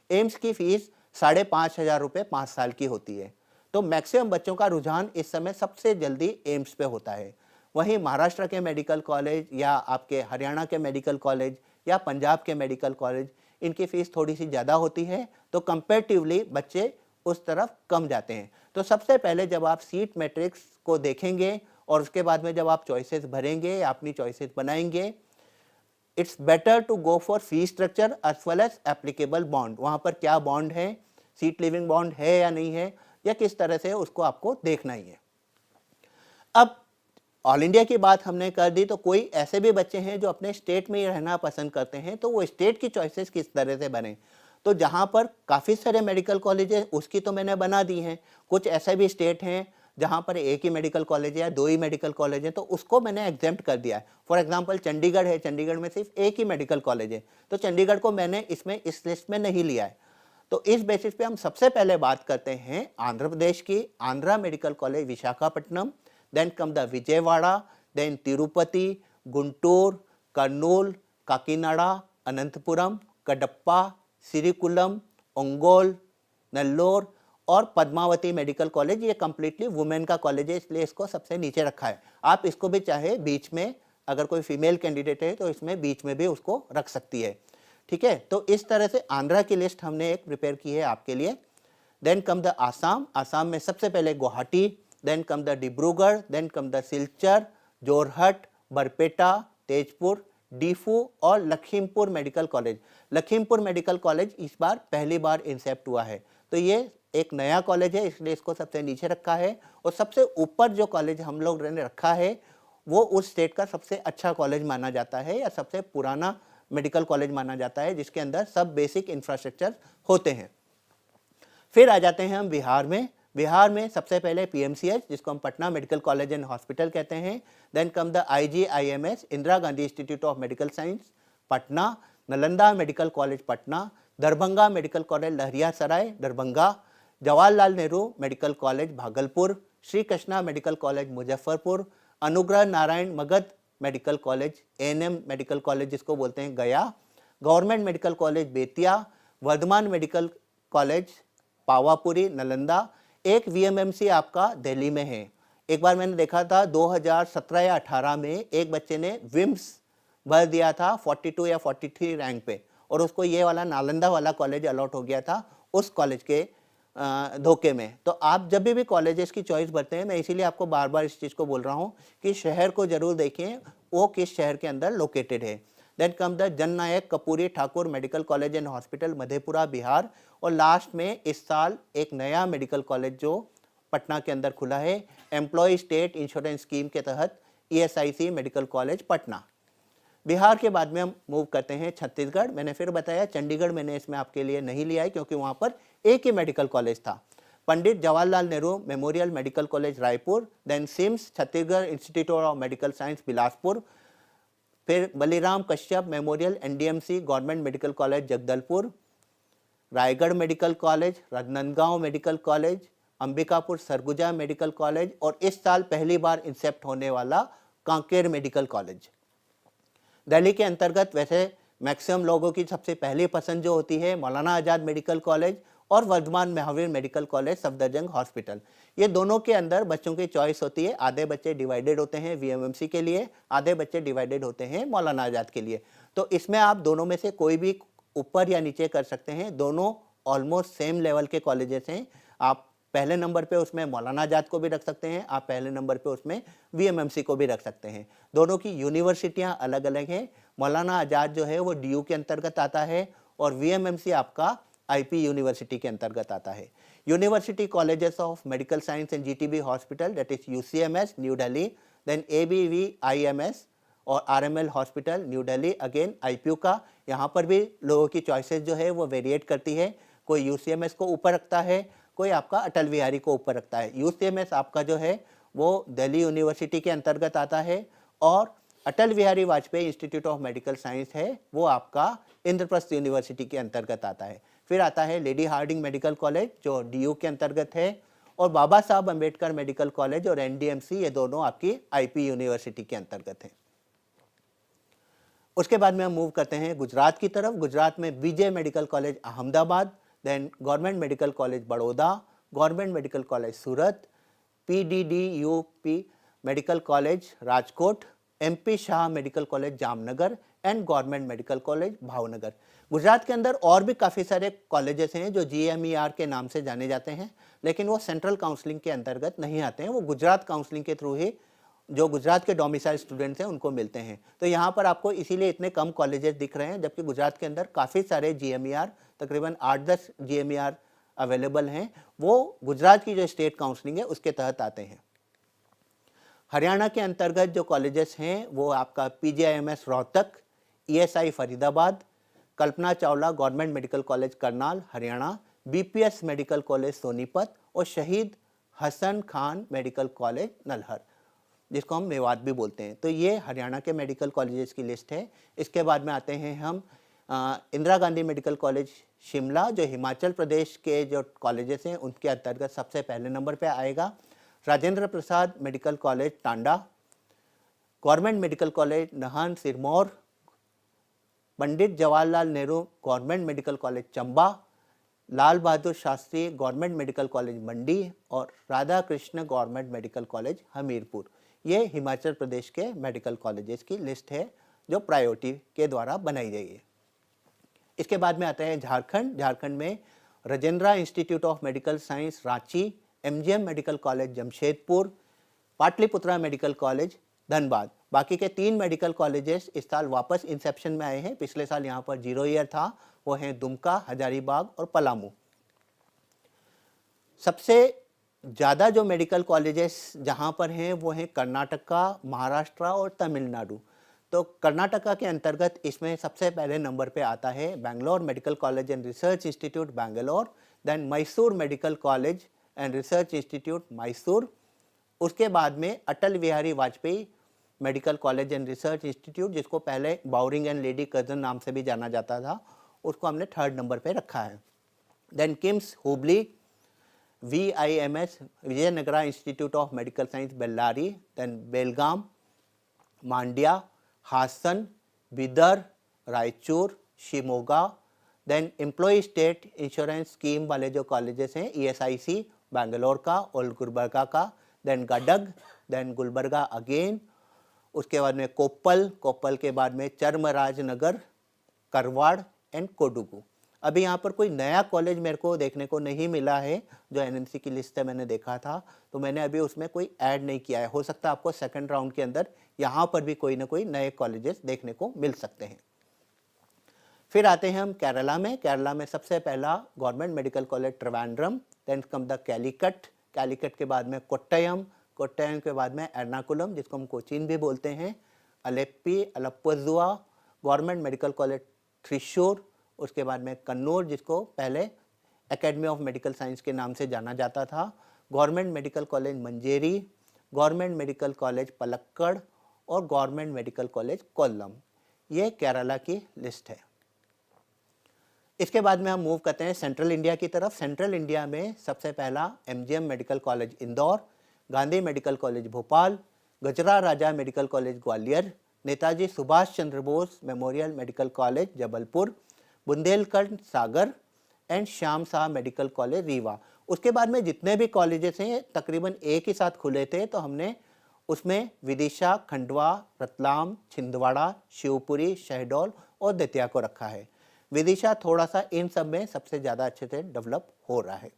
एम्स की फ़ीस 5,500 रुपये 5 साल की होती है। तो मैक्सिमम बच्चों का रुझान इस समय सबसे जल्दी एम्स पे होता है। वहीं महाराष्ट्र के मेडिकल कॉलेज या आपके हरियाणा के मेडिकल कॉलेज या पंजाब के मेडिकल कॉलेज, इनकी फ़ीस थोड़ी सी ज़्यादा होती है, तो कंपेरेटिवली बच्चे उस तरफ कम जाते हैं। तो सबसे पहले जब आप सीट मैट्रिक्स को देखेंगे और उसके बाद में जब आप चॉइसेस भरेंगे या अपनी चॉइसेस बनाएंगे, it's better to go for fee structure as well as applicable bond. वहाँ पर क्या बॉन्ड है, सीट लिविंग बॉन्ड है या नहीं है, या किस तरह से उसको आपको देखना ही है। अब ऑल इंडिया की बात हमने कर दी, तो कोई ऐसे भी बच्चे हैं जो अपने स्टेट में ही रहना पसंद करते हैं, तो वो स्टेट की चॉइसेस किस तरह से बने। तो जहाँ पर काफ़ी सारे मेडिकल कॉलेज है उसकी तो मैंने बना दी हैं। कुछ ऐसे भी स्टेट हैं जहाँ पर एक ही मेडिकल कॉलेज है या 2 ही मेडिकल कॉलेज है, तो उसको मैंने एग्जेम्प्ट कर दिया है। फॉर एग्जांपल चंडीगढ़ है, चंडीगढ़ में सिर्फ एक ही मेडिकल कॉलेज है, तो चंडीगढ़ को मैंने इसमें इस लिस्ट में नहीं लिया है। तो इस बेसिस पे हम सबसे पहले बात करते हैं आंध्र प्रदेश की, Andhra medical college Visakhapatnam, then come the Vijayawada, then Tirupati, Guntur, Kurnool, Kakinada, Anantapuram, Kadapa, Srikakulam, Ongole, Nellore और पद्मावती मेडिकल कॉलेज। ये कंप्लीटली वुमेन का कॉलेज है, इसलिए इसको सबसे नीचे रखा है। आप इसको भी चाहे बीच में, अगर कोई फीमेल कैंडिडेट है तो इसमें बीच में भी उसको रख सकती है, ठीक है। तो इस तरह से आंध्रा की लिस्ट हमने एक प्रिपेयर की है आपके लिए। Then come the Assam, Assam में सबसे पहले Guwahati, then come the Dibrugarh, then come the Silchar, Jorhat, Barpeta, Tezpur, Diphu और Lakhimpur medical college. Lakhimpur medical college इस बार पहली बार इंसेप्ट हुआ है, तो ये एक नया कॉलेज है, इसलिए इसको सबसे नीचे रखा है। और सबसे ऊपर जो कॉलेज हम लोग ने रखा है वो उस स्टेट का सबसे अच्छा कॉलेज माना जाता है या सबसे पुराना मेडिकल कॉलेज माना जाता है, जिसके अंदर सब बेसिक इंफ्रास्ट्रक्चर होते हैं। फिर आ जाते हैं हम बिहार में। बिहार में सबसे पहले पीएमसीएच, जिसको हम Patna medical college and hospital कहते हैं। Then come the IGIMS, Indira Gandhi institute of medical science Patna, Nalanda medical college Patna, Darbhanga medical college Laheriasarai Darbhanga, Jawaharlal Nehru medical college Bhagalpur, Shri Krishna medical college Muzaffarpur, Anugrah Narayan Magadh medical college, ANM medical college जिसको बोलते हैं Gaya, government medical college Bettiah, Vardhman medical college Pawapuri Nalanda. एक VMMC आपका दिल्ली में है। एक बार मैंने देखा था 2017 या 18 में एक बच्चे ने विम्स भर दिया था 42 या 43 रैंक पे, और उसको ये वाला नालंदा वाला कॉलेज अलॉट हो गया था उस कॉलेज के धोखे में। तो आप जब भी कॉलेजेस की चॉइस भरते हैं, मैं इसीलिए आपको बार बार इस चीज़ को बोल रहा हूँ कि शहर को जरूर देखें वो किस शहर के अंदर लोकेटेड है। Then come the Jananayak Karpoori Thakur medical college and hospital Madhepura Bihar. और लास्ट में इस साल एक नया मेडिकल कॉलेज जो पटना के अंदर खुला है, एम्प्लॉय स्टेट इंश्योरेंस स्कीम के तहत ESIC medical college Patna. Bihar के बाद में हम मूव करते हैं छत्तीसगढ़। मैंने फिर बताया चंडीगढ़ मैंने इसमें आपके लिए नहीं लिया है क्योंकि वहाँ पर एक ही मेडिकल कॉलेज था। Pandit Jawaharlal Nehru memorial medical college Raipur, then CIMS Chhattisgarh institute of medical science Bilaspur, फिर Baliram Kashyap memorial NDMC government medical college Jagdalpur, Raigarh medical college, Rajnandgaon medical college, Ambikapur Surguja medical college और इस साल पहली बार इंसेप्ट होने वाला कांकेर मेडिकल कॉलेज। दिल्ली के अंतर्गत वैसे मैक्सिमम लोगों की सबसे पहली पसंद जो होती है मौलाना आज़ाद मेडिकल कॉलेज और Vardhman Mahavir medical college Safdarjung hospital. ये दोनों के अंदर बच्चों की चॉइस होती है। आधे बच्चे डिवाइडेड होते हैं वीएमएमसी के लिए, आधे बच्चे डिवाइडेड होते हैं मौलाना आज़ाद के लिए। तो इसमें आप दोनों में से कोई भी ऊपर या नीचे कर सकते हैं, दोनों ऑलमोस्ट सेम लेवल के कॉलेजेस हैं। आप पहले नंबर पे उसमें मौलाना आज़ाद को भी रख सकते हैं, आप पहले नंबर पे उसमें वीएमएमसी को भी रख सकते हैं। दोनों की यूनिवर्सिटियां अलग अलग हैं। मौलाना आज़ाद जो है वो डीयू के अंतर्गत आता है और वीएमएमसी आपका आईपी यूनिवर्सिटी के अंतर्गत आता है। University colleges of medical science and GTB hospital that is UCMS new Delhi, then ABVIMS और RML hospital new Delhi again IPU का। यहाँ पर भी लोगों की चॉइसेस जो है वो वेरिएट करती है, कोई यूसीएमएस को ऊपर रखता है, कोई आपका अटल बिहारी को ऊपर रखता है। यूसीएमएस आपका जो है वो दिल्ली यूनिवर्सिटी के अंतर्गत आता है और Atal Bihari Vajpayee institute of medical science है वो आपका इंद्रप्रस्थ यूनिवर्सिटी के अंतर्गत आता है। फिर आता है लेडी हार्डिंग मेडिकल कॉलेज जो डीयू के अंतर्गत है, और बाबा साहब अंबेडकर मेडिकल कॉलेज और एनडीएमसी ये दोनों आपकी आईपी यूनिवर्सिटी के अंतर्गत हैं। उसके बाद में हम मूव करते हैं गुजरात की तरफ। गुजरात में Vijay medical college Ahmedabad, then government medical college Baroda, government medical college Surat, PDDUP medical college Rajkot, MP Shah medical college Jamnagar and government medical college Bhavnagar. Gujarat के अंदर और भी काफ़ी सारे कॉलेजेस हैं जो जीएमईआर के नाम से जाने जाते हैं, लेकिन वो सेंट्रल काउंसलिंग के अंतर्गत नहीं आते हैं, वो गुजरात काउंसलिंग के थ्रू ही जो गुजरात के डोमिसाइल स्टूडेंट्स हैं उनको मिलते हैं। तो यहाँ पर आपको इसीलिए इतने कम कॉलेजेस दिख रहे हैं, जबकि गुजरात के अंदर काफ़ी सारे जीएमईआर, तकरीबन 8-10 जीएमईआर अवेलेबल हैं, वो गुजरात की जो स्टेट काउंसलिंग है उसके तहत आते हैं। हरियाणा के अंतर्गत जो कॉलेजेस हैं वो आपका PGIMS Rohtak, ESI Faridabad, Kalpana Chawla government medical college Karnal Haryana, BPS medical college Sonipat और शहीद हसन खान मेडिकल कॉलेज नल्हर, जिसको हम मेवात भी बोलते हैं। तो ये हरियाणा के मेडिकल कॉलेजेस की लिस्ट है। इसके बाद में आते हैं हम इंदिरा गांधी मेडिकल कॉलेज शिमला, जो हिमाचल प्रदेश के जो कॉलेजेस हैं उनके अंतर्गत सबसे पहले नंबर पे आएगा। Rajendra Prasad medical college Tanda, government medical college Nahan Sirmaur, Pandit Jawaharlal Nehru government medical college Chamba, Lal Bahadur Shastri government medical college Mandi और Radha Krishna government medical college Hamirpur. ये हिमाचल प्रदेश के मेडिकल कॉलेजेस की लिस्ट है जो प्रायोरिटी के द्वारा बनाई गई है। इसके बाद में आते हैं झारखंड। झारखंड में Rajendra institute of medical science Ranchi, MGM medical college Jamshedpur, Pataliputra medical college Dhanbad. बाकी के 3 मेडिकल कॉलेजेस इस साल वापस इंसेप्शन में आए हैं, पिछले साल यहाँ पर 0 ईयर था, वो हैं दुमका, हजारीबाग और पलामू। सबसे ज़्यादा जो मेडिकल कॉलेजेस जहाँ पर हैं वो हैं कर्नाटका, महाराष्ट्र और तमिलनाडु। तो कर्नाटका के अंतर्गत इसमें सबसे पहले नंबर पे आता है Bangalore medical college and research institute Bangalore, then Mysore medical college and research institute Mysore. उसके बाद में Atal Bihari Vajpayee medical college and research institute, जिसको पहले बाउरिंग एंड लेडी कर्जन नाम से भी जाना जाता था, उसको हमने 3rd नंबर पे रखा है। Then KIMS Hubli, VIMS Vijayanagara institute of medical science Bellary, then Belgaum, Mandya, Hassan, Bidar, Raichur, Shimoga, then employ state insurance scheme वाले जो कॉलेजेस हैं ESIC बेंगलोर का और गुलबर्गा का, then Gadag, then Gulbarga again. उसके बाद में कोप्पल के बाद में चर्मराजनगर, करवाड़ एंड कोडुगु। अभी यहाँ पर कोई नया कॉलेज मेरे को देखने को नहीं मिला है, जो एनएमसी की लिस्ट है मैंने देखा था, तो मैंने अभी उसमें कोई ऐड नहीं किया है। हो सकता है आपको 2nd राउंड के अंदर यहाँ पर भी कोई ना कोई नए कॉलेजेस देखने को मिल सकते हैं। फिर आते हैं हम केरला में। केरला में सबसे पहला government medical college Trivandrum, then come the Calicut के बाद में कोट्टयम के बाद में एर्नाकुलम, जिसको हम कोचीन भी बोलते हैं, अलेप्पीजुआ गवर्नमेंट मेडिकल कॉलेज त्रिशूर, उसके बाद में कन्नौर, जिसको पहले एकेडमी ऑफ मेडिकल साइंस के नाम से जाना जाता था, government medical college Manjeri, government medical college Palakkad और गवर्नमेंट मेडिकल कॉलेज कोल्लम। ये केरला की लिस्ट है। इसके बाद में हम मूव करते हैं सेंट्रल इंडिया की तरफ। सेंट्रल इंडिया में सबसे पहला MGM medical college Indore, Gandhi medical college Bhopal, Gajra Raja medical college Gwalior, Netaji Subhash Chandra Bose memorial medical college Jabalpur, Bundelkhand Sagar and Shyam Shah medical college Rewa. उसके बाद में जितने भी कॉलेजेस हैं तकरीबन एक ही साथ खुले थे, तो हमने उसमें विदिशा, खंडवा, रतलाम, छिंदवाड़ा, शिवपुरी, शहडोल और दतिया को रखा है। विदिशा थोड़ा सा इन सब में सबसे ज़्यादा अच्छे से डेवलप हो रहा है।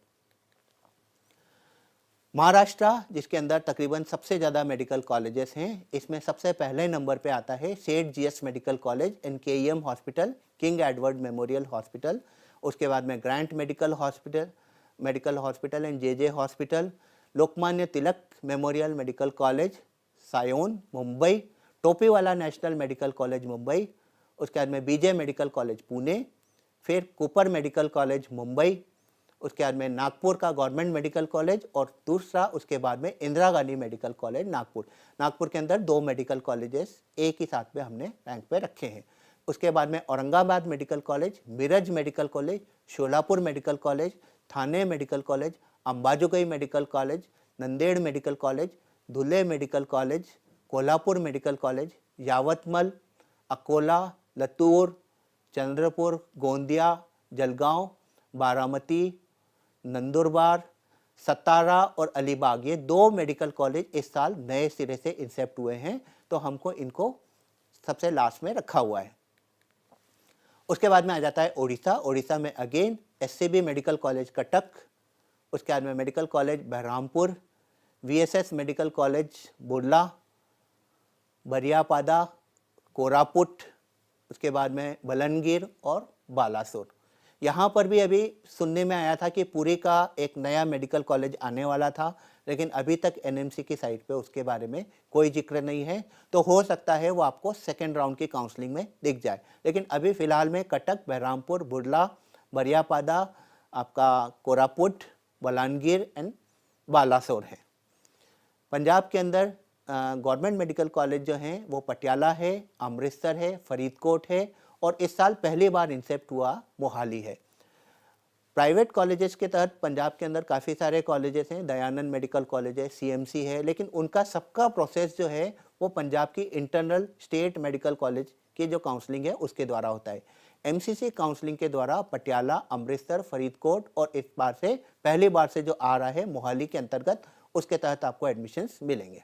महाराष्ट्र, जिसके अंदर तकरीबन सबसे ज़्यादा मेडिकल कॉलेजेस हैं, इसमें सबसे पहले नंबर पे आता है Seth GS medical college and KEM hospital, King Edward memorial hospital. उसके बाद में Grant medical hospital and JJ hospital, Lokmanya Tilak memorial medical college Sion Mumbai, Topiwala national medical college Mumbai. उसके बाद में BJ मेडिकल कॉलेज पुणे, फिर कूपर मेडिकल कॉलेज मुंबई। उसके बाद में नागपुर का गवर्नमेंट मेडिकल कॉलेज और दूसरा उसके बाद में इंदिरा गांधी मेडिकल कॉलेज नागपुर। नागपुर के अंदर 2 मेडिकल कॉलेजेस एक ही साथ में हमने रैंक पे रखे हैं। उसके बाद में Aurangabad medical college, Miraj medical college, Solapur medical college, Thane medical college, Ambajogai medical college, Nanded medical college, Dhule medical college, Kolhapur medical college, Yavatmal, Akola, Latur, Chandrapur, Gondia, Jalgaon, Baramati, Nandurbar, Satara और अलीबाग, ये 2 मेडिकल कॉलेज इस साल नए सिरे से इंसेप्ट हुए हैं, तो हमको इनको सबसे लास्ट में रखा हुआ है। उसके बाद में आ जाता है ओडिशा। ओडिशा में again SCB medical college Cuttack, उसके बाद में medical college Berhampur, VSS medical college Burla, Baripada, Koraput, उसके बाद में बलनगिर और बालासोर। यहाँ पर भी अभी सुनने में आया था कि पुरी का एक नया मेडिकल कॉलेज आने वाला था, लेकिन अभी तक एनएमसी की साइट पे उसके बारे में कोई जिक्र नहीं है, तो हो सकता है वो आपको सेकेंड राउंड की काउंसलिंग में दिख जाए। लेकिन अभी फ़िलहाल में कटक, बहरामपुर, बुर्ला, बरियापादा, आपका कोरापुट, बलानगिर एंड बालासोर है। पंजाब के अंदर गवर्नमेंट मेडिकल कॉलेज जो हैं वो पटियाला है, अमृतसर है, फरीदकोट है और इस साल पहली बार इंसेप्ट हुआ मोहाली है। प्राइवेट कॉलेजेस के तहत पंजाब के अंदर काफ़ी सारे कॉलेजेस हैं, दयानंद मेडिकल कॉलेज है, सीएमसी है, लेकिन उनका सबका प्रोसेस जो है वो पंजाब की इंटरनल स्टेट मेडिकल कॉलेज की जो काउंसलिंग है उसके द्वारा होता है। एमसीसी काउंसलिंग के द्वारा पटियाला, अमृतसर, फरीदकोट और इस बार से पहली बार से जो आ रहा है मोहाली के अंतर्गत, उसके तहत आपको एडमिशन्स मिलेंगे।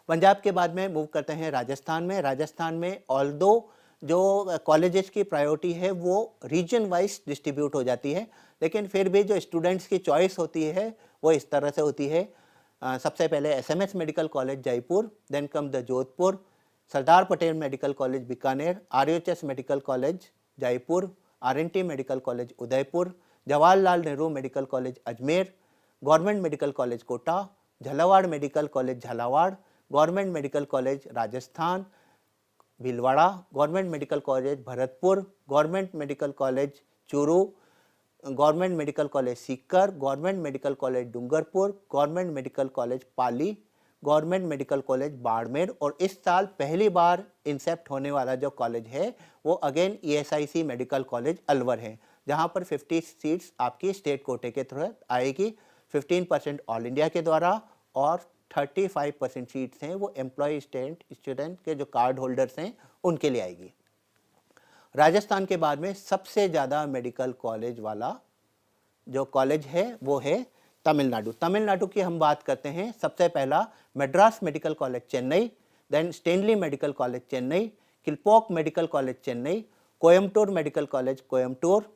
पंजाब के बाद में मूव करते हैं राजस्थान में। राजस्थान में ऑल्दो जो कॉलेजेस की प्रायोरिटी है वो रीजन वाइज डिस्ट्रीब्यूट हो जाती है, लेकिन फिर भी जो स्टूडेंट्स की चॉइस होती है वो इस तरह से होती है। सबसे पहले SMS medical college Jaipur, then come the Jodhpur, Sardar Patel medical college Bikaner, RUHS medical college Jaipur, RNT medical college Udaipur, Jawaharlal Nehru medical college Ajmer, government medical college Kota, Jhalawar medical college Jhalawar, government medical college Rajasthan Bhilwara, government medical college Bharatpur, government medical college Churu, government medical college Sikar, government medical college Dungarpur, government medical college Pali, government medical college Barmer और इस साल पहली बार incept होने वाला जो college है वो again ESIC medical college Alwar है, जहां पर 50 सीट्स आपकी स्टेट कोटे के थ्रू आएगी, 15% ऑल इंडिया के द्वारा और 35% सीट्स हैं वो एम्प्लॉय स्टूडेंट के जो कार्ड होल्डर्स हैं उनके लिए आएगी। राजस्थान के बाद में सबसे ज़्यादा मेडिकल कॉलेज वाला जो कॉलेज है वो है तमिलनाडु। तमिलनाडु की हम बात करते हैं, सबसे पहला Madras medical college Chennai, then Stanley medical college Chennai, Kilpauk medical college Chennai, Coimbatore medical college Coimbatore,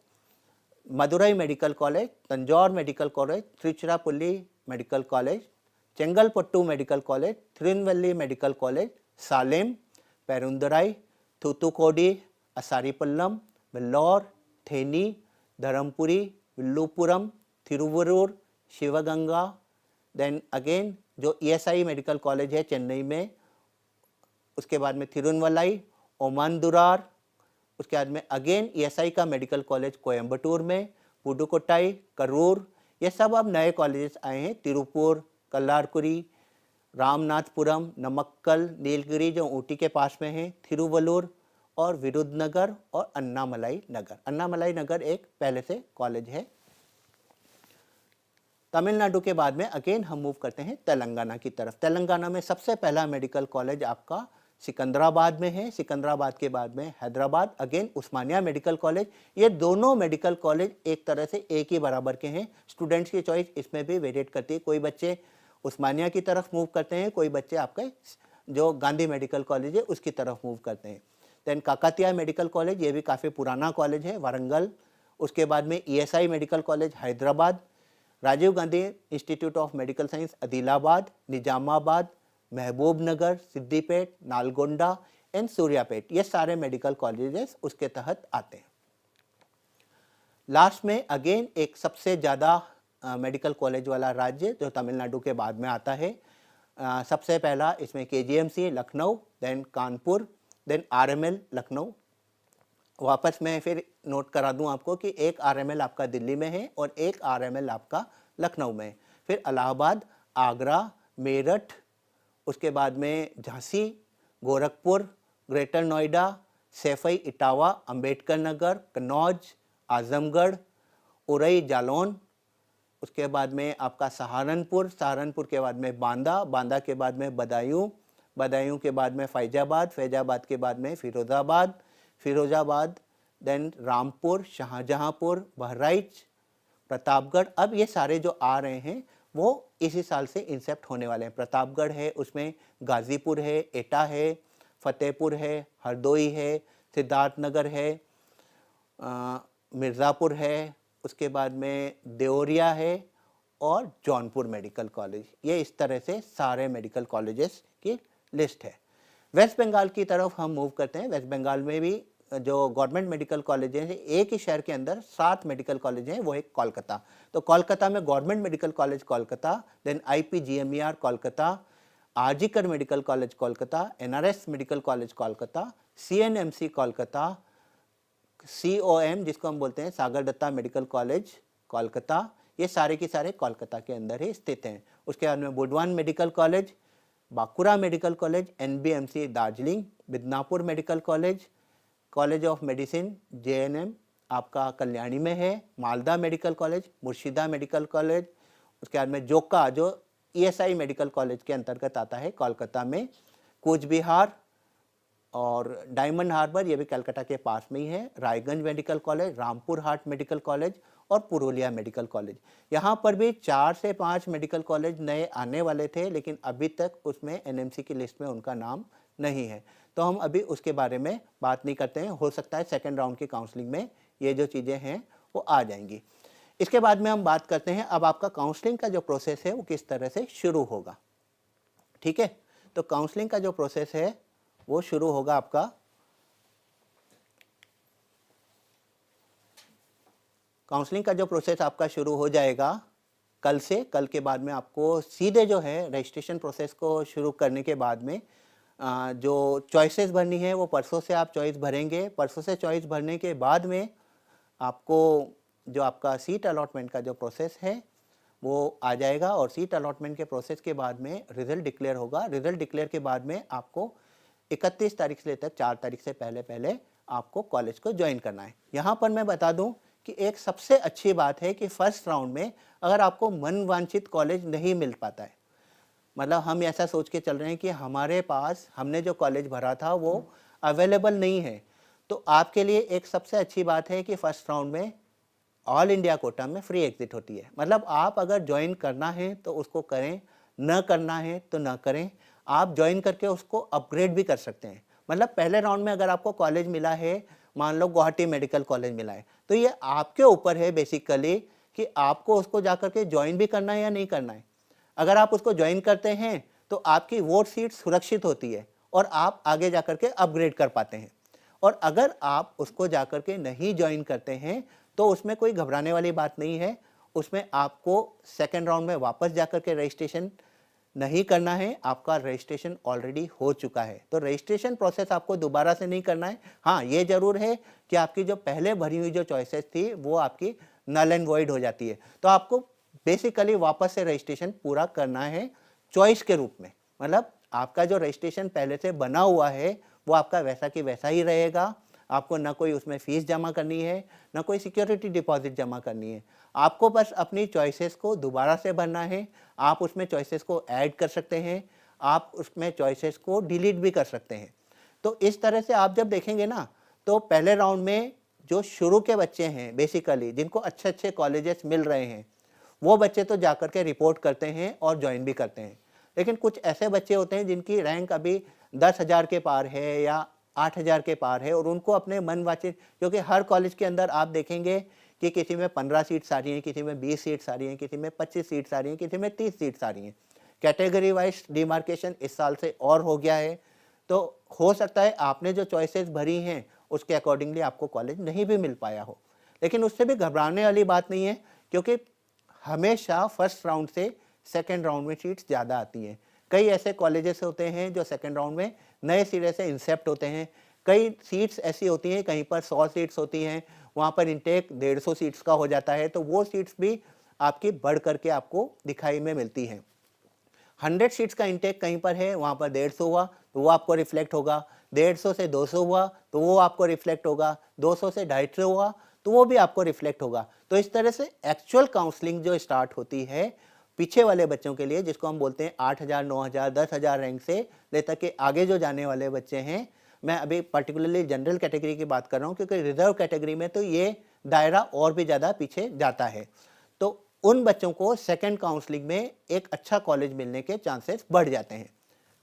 Madurai medical college, Tanjore medical college, Tiruchirappalli medical college, Chengalpattu medical college, Tirunelveli medical college, Salem, Perundurai, Thoothukudi, Asaripallam, Vellore, Theni, Dharmapuri, Villupuram, Thiruvarur, Sivaganga, then again जो ईएसआई मेडिकल कॉलेज है चेन्नई में, उसके बाद में थिरुनवलाई, ओमानदुरार, उसके बाद में अगेन ईएसआई का मेडिकल कॉलेज कोयम्बटूर में, पुडुकोट्टाई, करूर, ये सब अब नए कॉलेजेस आए हैं, तिरुपुर, कल्लारकुरी, रामनाथपुरम, नमक्कल, नीलगिरी जो ऊटी के पास में है, थिरुवल्लूर और विरुद्धनगर और अन्नामलाई नगर। अन्नामलाई नगर एक पहले से कॉलेज है। तमिलनाडु के बाद में अगेन हम मूव करते हैं तेलंगाना की तरफ। तेलंगाना में सबसे पहला मेडिकल कॉलेज आपका सिकंदराबाद में है, सिकंदराबाद के बाद में हैदराबाद, अगेन उस्मानिया मेडिकल कॉलेज। ये दोनों मेडिकल कॉलेज एक तरह से एक ही बराबर के हैं। स्टूडेंट्स की चॉइस इसमें भी वेरिएट करती है, कोई बच्चे उस्मानिया की तरफ मूव करते हैं, कोई बच्चे आपके जो गांधी मेडिकल कॉलेज है उसकी तरफ मूव करते हैं। देन काकातिया मेडिकल कॉलेज, ये भी काफ़ी पुराना कॉलेज है, वारंगल। उसके बाद में ESI medical college Hyderabad, Rajiv Gandhi institute of medical science Adilabad, Nizamabad, Mahabubnagar, Siddipet, Nalgonda and Suryapet, ये सारे मेडिकल कॉलेजेस उसके तहत आते हैं। लास्ट में अगेन एक सबसे ज़्यादा मेडिकल कॉलेज वाला राज्य जो तमिलनाडु के बाद में आता है। सबसे पहला इसमें KGMC Lucknow, then Kanpur, then RML Lucknow, वापस मैं फिर नोट करा दूं आपको कि एक आरएमएल आपका दिल्ली में है और एक आरएमएल आपका लखनऊ में है। फिर इलाहाबाद, आगरा, मेरठ, उसके बाद में झांसी, गोरखपुर, ग्रेटर नोएडा, सैफई इटावा, अंबेडकर नगर, कन्नौज, आजमगढ़, उरई, जालौन, उसके बाद में आपका सहारनपुर, सहारनपुर के बाद में बांदा, बांदा के बाद में बदायूं, बदायूं के बाद में फैजाबाद, फैजाबाद के बाद में फिरोज़ाबाद, फिरोज़ाबाद, देन रामपुर, शाहजहांपुर, बहराइच, प्रतापगढ़। अब ये सारे जो आ रहे हैं वो इसी साल से इंसेप्ट होने वाले हैं। प्रतापगढ़ है, उसमें गाज़ीपुर है, एटा है, फतेहपुर है, हरदोई है, सिद्धार्थनगर है, मिर्ज़ापुर है, उसके बाद में देवरिया है और जौनपुर मेडिकल कॉलेज। ये इस तरह से सारे मेडिकल कॉलेजेस की लिस्ट है। वेस्ट बंगाल की तरफ हम मूव करते हैं। वेस्ट बंगाल में भी जो गवर्नमेंट मेडिकल कॉलेज हैं, एक ही शहर के अंदर 7 मेडिकल कॉलेज हैं, वो है कोलकाता। तो कोलकाता में government medical college Kolkata, then IPGMER Kolkata, RG Kar medical college Kolkata, NRS medical college Kolkata, CNMC Kolkata, COM जिसको हम बोलते हैं सागर दत्ता मेडिकल कॉलेज कोलकाता, ये सारे के सारे कोलकाता के अंदर ही स्थित हैं। उसके बाद में Burdwan medical college, Bankura medical college, NBMC Darjeeling, Midnapore medical college, college of medicine JNM आपका कल्याणी में है, Malda medical college, Murshida medical college, उसके बाद में जोका जो ESI मेडिकल कॉलेज के अंतर्गत आता है कोलकाता में, कूच बिहार और डायमंड हार्बर ये भी कलकत्ता के पास में ही है, रायगंज मेडिकल कॉलेज, रामपुर हाट मेडिकल कॉलेज और पुरुलिया मेडिकल कॉलेज। यहाँ पर भी 4 से 5 मेडिकल कॉलेज नए आने वाले थे, लेकिन अभी तक उसमें NMC की लिस्ट में उनका नाम नहीं है, तो हम अभी उसके बारे में बात नहीं करते हैं। हो सकता है सेकेंड राउंड की काउंसलिंग में ये जो चीज़ें हैं वो आ जाएंगी। इसके बाद में हम बात करते हैं अब आपका काउंसलिंग का जो प्रोसेस है वो किस तरह से शुरू होगा। ठीक है, तो काउंसलिंग का जो प्रोसेस है वो शुरू होगा आपका काउंसलिंग का जो प्रोसेस आपका शुरू हो जाएगा कल से। कल के बाद में आपको सीधे जो है रजिस्ट्रेशन प्रोसेस को शुरू करने के बाद में जो चॉइसेस भरनी है वो परसों से आप चॉइस भरेंगे। परसों से चॉइस भरने के बाद में आपको जो आपका सीट अलॉटमेंट का जो प्रोसेस है वो आ जाएगा और सीट अलॉटमेंट के प्रोसेस के बाद में रिज़ल्ट डिक्लेयर होगा। रिज़ल्ट डिक्लेयर के बाद में आपको 31 तारीख से लेकर 4 तारीख से पहले पहले आपको कॉलेज को ज्वाइन करना है। यहाँ पर मैं बता दूँ कि एक सबसे अच्छी बात है कि फर्स्ट राउंड में अगर आपको मनवांछित कॉलेज नहीं मिल पाता है, मतलब हम ऐसा सोच के चल रहे हैं कि हमारे पास हमने जो कॉलेज भरा था वो अवेलेबल नहीं है, तो आपके लिए एक सबसे अच्छी बात है कि फर्स्ट राउंड में ऑल इंडिया कोटा में फ्री एग्जिट होती है। मतलब आप अगर ज्वाइन करना है तो उसको करें, न करना है तो न करें। आप ज्वाइन करके उसको अपग्रेड भी कर सकते हैं। मतलब पहले राउंड में अगर आपको कॉलेज मिला है, मान लो गुवाहाटी मेडिकल कॉलेज मिला है, तो ये आपके ऊपर है बेसिकली कि आपको उसको जा करके ज्वाइन भी करना है या नहीं करना है। अगर आप उसको ज्वाइन करते हैं तो आपकी वोट सीट सुरक्षित होती है और आप आगे जा करके अपग्रेड कर पाते हैं। और अगर आप उसको जा करके नहीं ज्वाइन करते हैं तो उसमें कोई घबराने वाली बात नहीं है। उसमें आपको सेकेंड राउंड में वापस जा करके रजिस्ट्रेशन नहीं करना है, आपका रजिस्ट्रेशन ऑलरेडी हो चुका है, तो रजिस्ट्रेशन प्रोसेस आपको दोबारा से नहीं करना है। हाँ, ये जरूर है कि आपकी जो पहले भरी हुई जो चॉइसेस थी वो आपकी नल एंड वॉइड हो जाती है, तो आपको बेसिकली वापस से रजिस्ट्रेशन पूरा करना है चॉइस के रूप में। मतलब आपका जो रजिस्ट्रेशन पहले से बना हुआ है वो आपका वैसा कि वैसा ही रहेगा। आपको ना कोई उसमें फ़ीस जमा करनी है, ना कोई सिक्योरिटी डिपॉजिट जमा करनी है। आपको बस अपनी चॉइसेस को दोबारा से भरना है। आप उसमें चॉइसेस को ऐड कर सकते हैं, आप उसमें चॉइसेस को डिलीट भी कर सकते हैं। तो इस तरह से आप जब देखेंगे ना, तो पहले राउंड में जो शुरू के बच्चे हैं बेसिकली जिनको अच्छे अच्छे कॉलेजेस मिल रहे हैं, वो बच्चे तो जाकर के रिपोर्ट करते हैं और ज्वाइन भी करते हैं। लेकिन कुछ ऐसे बच्चे होते हैं जिनकी रैंक अभी 10,000 के पार है या 8,000 के पार है और उनको अपने मनवांछित, क्योंकि हर कॉलेज के अंदर आप देखेंगे कि किसी में 15 सीट्स आ रही हैं, किसी में 20 सीट्स आ रही हैं, किसी में 25 सीट्स आ रही हैं, किसी में 30 सीट्स आ रही हैं। कैटेगरी वाइज डिमार्केशन इस साल से और हो गया है, तो हो सकता है आपने जो चॉइसेस भरी हैं उसके अकॉर्डिंगली आपको कॉलेज नहीं भी मिल पाया हो। लेकिन उससे भी घबराने वाली बात नहीं है, क्योंकि हमेशा फर्स्ट राउंड से सेकेंड राउंड में सीट्स ज़्यादा आती हैं। कई ऐसे कॉलेजेस होते हैं जो सेकेंड राउंड में नए सिरे से इंसेप्ट होते हैं, कई सीट्स ऐसी होती हैं, कहीं पर 100 सीट्स होती हैं, वहाँ पर इंटेक 150 सीट्स का हो जाता है, तो वो सीट्स भी आपकी बढ़ करके आपको दिखाई में मिलती हैं। 100 सीट्स का इंटेक कहीं पर है, वहाँ पर 150 हुआ तो वो आपको रिफ्लेक्ट होगा, 150 से 200 हुआ तो वो आपको रिफ्लेक्ट होगा, 200 से 250 हुआ तो वो भी आपको रिफ्लेक्ट होगा। तो इस तरह से एक्चुअल काउंसलिंग जो स्टार्ट होती है पीछे वाले बच्चों के लिए, जिसको हम बोलते हैं 8,000, 9,000, 10,000 रैंक से लेकर के आगे जो जाने वाले बच्चे हैं, मैं अभी पर्टिकुलरली जनरल कैटेगरी की बात कर रहा हूँ, क्योंकि रिजर्व कैटेगरी में तो ये दायरा और भी ज़्यादा पीछे जाता है। तो उन बच्चों को सेकंड काउंसलिंग में एक अच्छा कॉलेज मिलने के चांसेस बढ़ जाते हैं।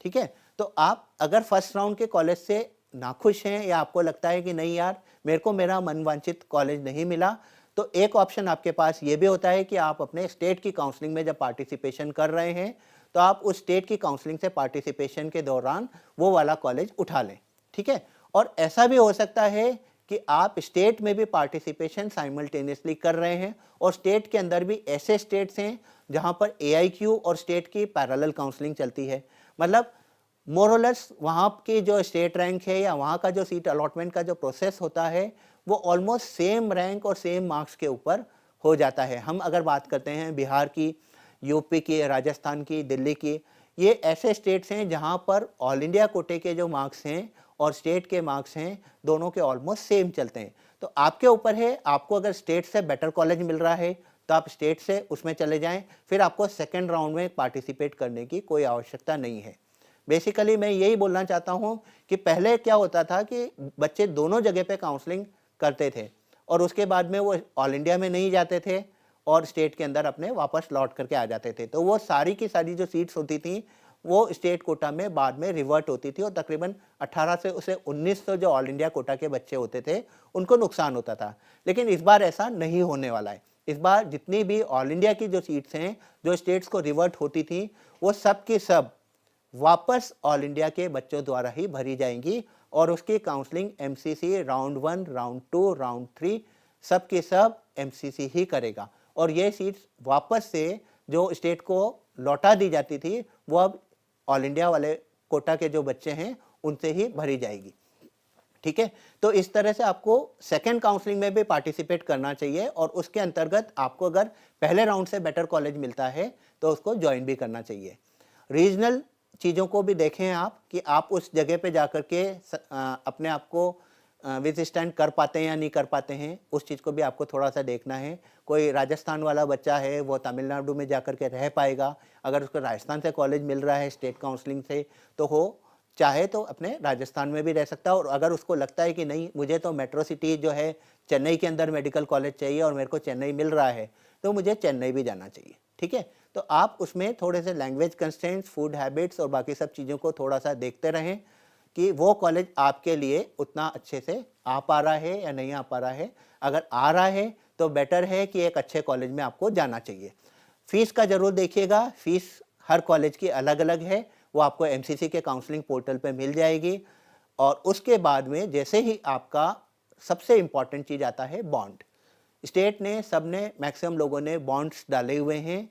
ठीक है, तो आप अगर फर्स्ट राउंड के कॉलेज से नाखुश हैं या आपको लगता है कि नहीं यार मेरे को मेरा मनवांछित कॉलेज नहीं मिला, तो एक ऑप्शन आपके पास ये भी होता है कि आप अपने स्टेट की काउंसलिंग में जब पार्टिसिपेशन कर रहे हैं तो आप उस स्टेट की काउंसलिंग से पार्टिसिपेशन के दौरान वो वाला कॉलेज उठा लें। ठीक है, और ऐसा भी हो सकता है कि आप स्टेट में भी पार्टिसिपेशन साइमल्टेनियसली कर रहे हैं और स्टेट के अंदर भी ऐसे स्टेट्स हैं जहां पर AIQ और स्टेट की पैरेलल काउंसलिंग चलती है। मतलब मोरलेस वहाँ की जो स्टेट रैंक है या वहाँ का जो सीट अलॉटमेंट का जो प्रोसेस होता है वो ऑलमोस्ट सेम रैंक और सेम मार्क्स के ऊपर हो जाता है। हम अगर बात करते हैं बिहार की, यूपी की, राजस्थान की, दिल्ली की, ये ऐसे स्टेट्स हैं जहाँ पर ऑल इंडिया कोटे के जो मार्क्स हैं और स्टेट के मार्क्स हैं दोनों के ऑलमोस्ट सेम चलते हैं। तो आपके ऊपर है, आपको अगर स्टेट से बेटर कॉलेज मिल रहा है तो आप स्टेट से उसमें चले जाएं, फिर आपको सेकेंड राउंड में पार्टिसिपेट करने की कोई आवश्यकता नहीं है। बेसिकली मैं यही बोलना चाहता हूं कि पहले क्या होता था कि बच्चे दोनों जगह पे काउंसलिंग करते थे और उसके बाद में वो ऑल इंडिया में नहीं जाते थे और स्टेट के अंदर अपने वापस लौट करके आ जाते थे, तो वो सारी की सारी जो सीट्स होती थी वो स्टेट कोटा में बाद में रिवर्ट होती थी और तकरीबन 18 से उसे 1900 जो ऑल इंडिया कोटा के बच्चे होते थे उनको नुकसान होता था। लेकिन इस बार ऐसा नहीं होने वाला है। इस बार जितनी भी ऑल इंडिया की जो सीट्स हैं जो स्टेट्स को रिवर्ट होती थी वो सब की सब वापस ऑल इंडिया के बच्चों द्वारा ही भरी जाएंगी और उसकी counselling MCC round 1, round 2, round 3 सब के सब MCC ही करेगा और ये सीट्स वापस से जो स्टेट को लौटा दी जाती थी वो अब ऑल इंडिया वाले कोटा के जो बच्चे हैं उनसे ही भरी जाएगी। ठीक है, तो इस तरह से आपको सेकेंड काउंसलिंग में भी पार्टिसिपेट करना चाहिए और उसके अंतर्गत आपको अगर पहले राउंड से बेटर कॉलेज मिलता है तो उसको ज्वाइन भी करना चाहिए। रीजनल चीज़ों को भी देखें आप कि आप उस जगह पे जाकर के अपने आप को विथ स्टैंड कर पाते हैं या नहीं कर पाते हैं, उस चीज़ को भी आपको थोड़ा सा देखना है। कोई राजस्थान वाला बच्चा है वो तमिलनाडु में जाकर के रह पाएगा, अगर उसको राजस्थान से कॉलेज मिल रहा है स्टेट काउंसलिंग से तो हो चाहे तो अपने राजस्थान में भी रह सकता है और अगर उसको लगता है कि नहीं मुझे तो मेट्रो सिटी जो है चेन्नई के अंदर मेडिकल कॉलेज चाहिए और मेरे को चेन्नई मिल रहा है तो मुझे चेन्नई भी जाना चाहिए। ठीक है, तो आप उसमें थोड़े से लैंग्वेज कंस्ट्रेंट्स, फूड हैबिट्स और बाकी सब चीज़ों को थोड़ा सा देखते रहें कि वो कॉलेज आपके लिए उतना अच्छे से आ पा रहा है या नहीं आ पा रहा है। अगर आ रहा है तो बेटर है कि एक अच्छे कॉलेज में आपको जाना चाहिए। फीस का ज़रूर देखिएगा, फीस हर कॉलेज की अलग अलग है, वो आपको MCC के काउंसलिंग पोर्टल पे मिल जाएगी और उसके बाद में जैसे ही आपका सबसे इम्पॉर्टेंट चीज़ आता है बॉन्ड। स्टेट ने सबने मैक्सिमम लोगों ने बॉन्ड्स डाले हुए हैं।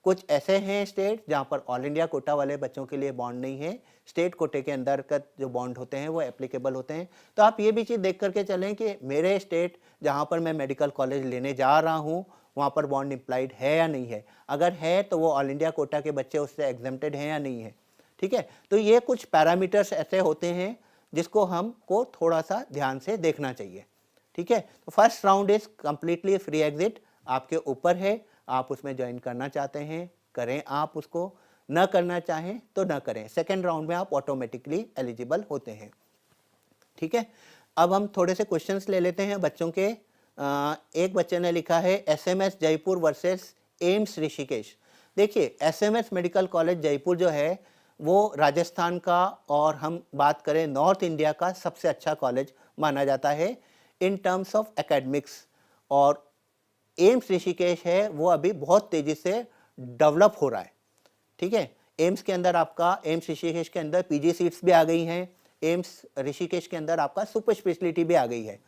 कुछ ऐसे हैं स्टेट जहाँ पर ऑल इंडिया कोटा वाले बच्चों के लिए बॉन्ड नहीं है, स्टेट कोटे के अंदर का जो बॉन्ड होते हैं वो एप्लीकेबल होते हैं। तो आप ये भी चीज़ देख करके चलें कि मेरे स्टेट जहाँ पर मैं मेडिकल कॉलेज लेने जा रहा हूँ वहाँ पर बॉन्ड इम्प्लाइड है या नहीं है, अगर है तो वो ऑल इंडिया कोटा के बच्चे उससे एग्जेम्प्टेड हैं या नहीं है। ठीक है, तो ये कुछ पैरामीटर्स ऐसे होते हैं जिसको हमको थोड़ा सा ध्यान से देखना चाहिए। ठीक है, तो first round is completely free exit, आपके ऊपर है, आप उसमें ज्वाइन करना चाहते हैं करें, आप उसको न करना चाहें तो न करें। सेकेंड राउंड में आप ऑटोमेटिकली एलिजिबल होते हैं। ठीक है, अब हम थोड़े से क्वेश्चंस ले लेते हैं बच्चों के। एक बच्चे ने लिखा है SMS Jaipur versus AIIMS Rishikesh. देखिए SMS मेडिकल कॉलेज जयपुर जो है वो राजस्थान का और हम बात करें नॉर्थ इंडिया का सबसे अच्छा कॉलेज माना जाता है इन टर्म्स ऑफ एकेडमिक्स, और एम्स ऋषिकेश है वो अभी बहुत तेज़ी से डेवलप हो रहा है। ठीक है, एम्स के अंदर आपका एम्स ऋषिकेश के अंदर PG सीट्स भी आ गई हैं, एम्स ऋषिकेश के अंदर आपका सुपर स्पेशलिटी भी आ गई है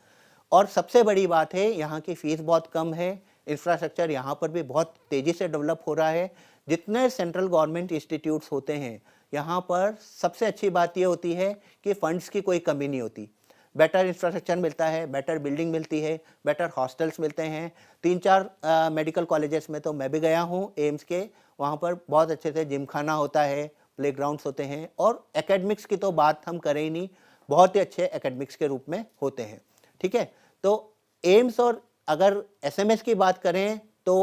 और सबसे बड़ी बात है यहाँ की फ़ीस बहुत कम है, इंफ्रास्ट्रक्चर यहाँ पर भी बहुत तेज़ी से डेवलप हो रहा है। जितने सेंट्रल गवर्नमेंट इंस्टीट्यूट्स होते हैं यहाँ पर सबसे अच्छी बात ये होती है कि फ़ंड्स की कोई कमी नहीं होती। बेटर इंफ्रास्ट्रक्चर मिलता है, बेटर बिल्डिंग मिलती है, बेटर हॉस्टल्स मिलते हैं। 3-4 मेडिकल कॉलेजेस में तो मैं भी गया हूँ एम्स के, वहाँ पर बहुत अच्छे से जिम खाना होता है, प्लेग्राउंड्स होते हैं, और एकेडमिक्स की तो बात हम करें ही नहीं, बहुत ही अच्छे एकेडमिक्स के रूप में होते हैं। ठीक है, तो एम्स और अगर एसएमएस की बात करें तो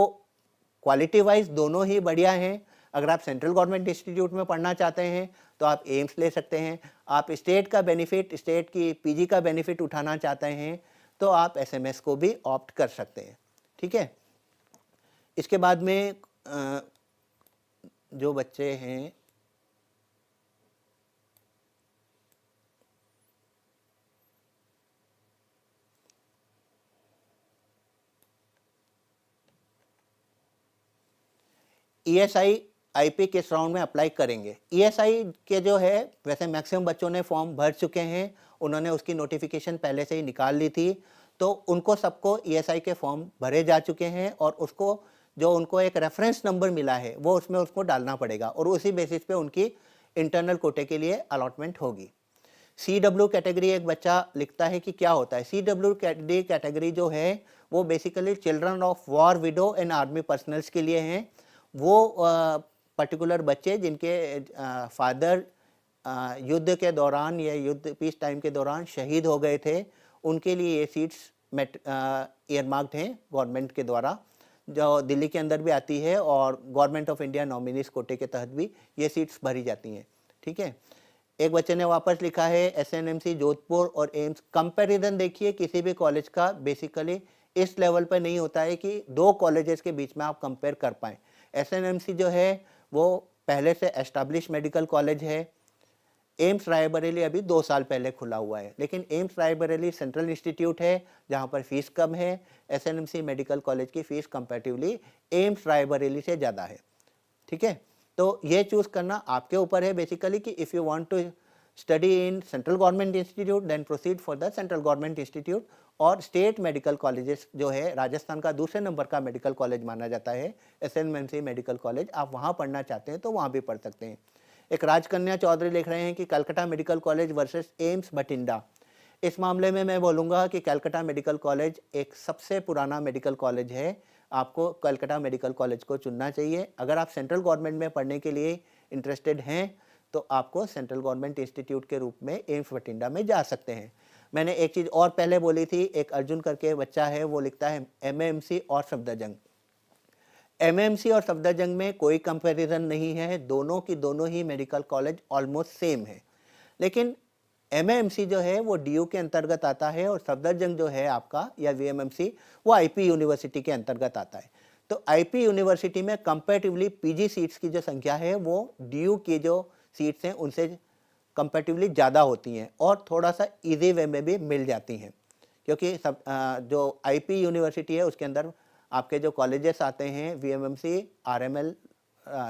क्वालिटी वाइज दोनों ही बढ़िया हैं। अगर आप सेंट्रल गवर्नमेंट इंस्टीट्यूट में पढ़ना चाहते हैं तो आप एम्स ले सकते हैं। आप स्टेट का बेनिफिट, स्टेट की पीजी का बेनिफिट उठाना चाहते हैं तो आप एसएमएस को भी ऑप्ट कर सकते हैं। ठीक है, इसके बाद में जो बच्चे हैं ईएसआई आईपी किस राउंड में अप्लाई करेंगे। ईएसआई के जो है वैसे मैक्सिमम बच्चों ने फॉर्म भर चुके हैं, उन्होंने उसकी नोटिफिकेशन पहले से ही निकाल ली थी, तो उनको सबको ईएसआई के फॉर्म भरे जा चुके हैं और उसको जो उनको एक रेफरेंस नंबर मिला है वो उसमें उसको डालना पड़ेगा और उसी बेसिस पे उनकी इंटरनल कोटे के लिए अलॉटमेंट होगी। CW कैटेगरी एक बच्चा लिखता है कि क्या होता है। CW कैटेगरी जो है वो basically children of war, widow and army personnels के लिए हैं। वो पर्टिकुलर बच्चे जिनके फादर युद्ध के दौरान या युद्ध पीस टाइम के दौरान शहीद हो गए थे, उनके लिए ये सीट्स ईयरमार्क्ड हैं गवर्नमेंट के द्वारा, जो दिल्ली के अंदर भी आती है और गवर्नमेंट ऑफ इंडिया नॉमिनीज कोटे के तहत भी ये सीट्स भरी जाती हैं। ठीक है, एक बच्चे ने वापस लिखा है एसएनएमसी जोधपुर और एम्स कंपैरिजन देखिए किसी भी कॉलेज का बेसिकली इस लेवल पर नहीं होता है कि दो कॉलेजेस के बीच में आप कंपेयर कर पाएँ। एसएनएमसी जो है वो पहले से एस्टैब्लिश मेडिकल कॉलेज है। एम्स रायबरेली अभी 2 साल पहले खुला हुआ है, लेकिन एम्स रायबरेली सेंट्रल इंस्टीट्यूट है जहाँ पर फीस कम है। एसएनएमसी मेडिकल कॉलेज की फीस कंपैरेटिवली एम्स रायबरेली से ज़्यादा है। ठीक है, तो ये चूज़ करना आपके ऊपर है बेसिकली कि if you want to study in central government institute then proceed for the central government institute. और स्टेट मेडिकल कॉलेजेस जो है राजस्थान का दूसरे नंबर का मेडिकल कॉलेज माना जाता है एसएनएमसी मेडिकल कॉलेज, आप वहाँ पढ़ना चाहते हैं तो वहाँ भी पढ़ सकते हैं। एक राजकन्या चौधरी लिख रहे हैं कि Calcutta medical college versus AIIMS Bathinda. इस मामले में मैं बोलूँगा कि कलकत्ता मेडिकल कॉलेज एक सबसे पुराना मेडिकल कॉलेज है, आपको कलकत्ता मेडिकल कॉलेज को चुनना चाहिए। अगर आप सेंट्रल गवर्नमेंट में पढ़ने के लिए इंटरेस्टेड हैं तो आपको सेंट्रल गवर्नमेंट इंस्टीट्यूट के रूप में एम्स बठिंडा में जा सकते हैं। मैंने एक चीज़ और पहले बोली थी, एक अर्जुन करके बच्चा है वो लिखता है एमएमसी और सफदरजंग। एमएमसी और सफदरजंग में कोई कंपैरिजन नहीं है, दोनों की दोनों ही मेडिकल कॉलेज ऑलमोस्ट सेम है, लेकिन एमएमसी जो है वो डीयू के अंतर्गत आता है और सफदरजंग जो है आपका या वीएमएमसी वो आईपी यूनिवर्सिटी के अंतर्गत आता है। तो आईपी यूनिवर्सिटी में कंपैरेटिवली पीजी सीट्स की जो संख्या है वो डीयू की जो सीट्स हैं उनसे कंपैरेटिवली ज़्यादा होती हैं और थोड़ा सा इजी वे में भी मिल जाती हैं, क्योंकि सब जो आईपी यूनिवर्सिटी है उसके अंदर आपके जो कॉलेजेस आते हैं वीएमएमसी, आरएमएल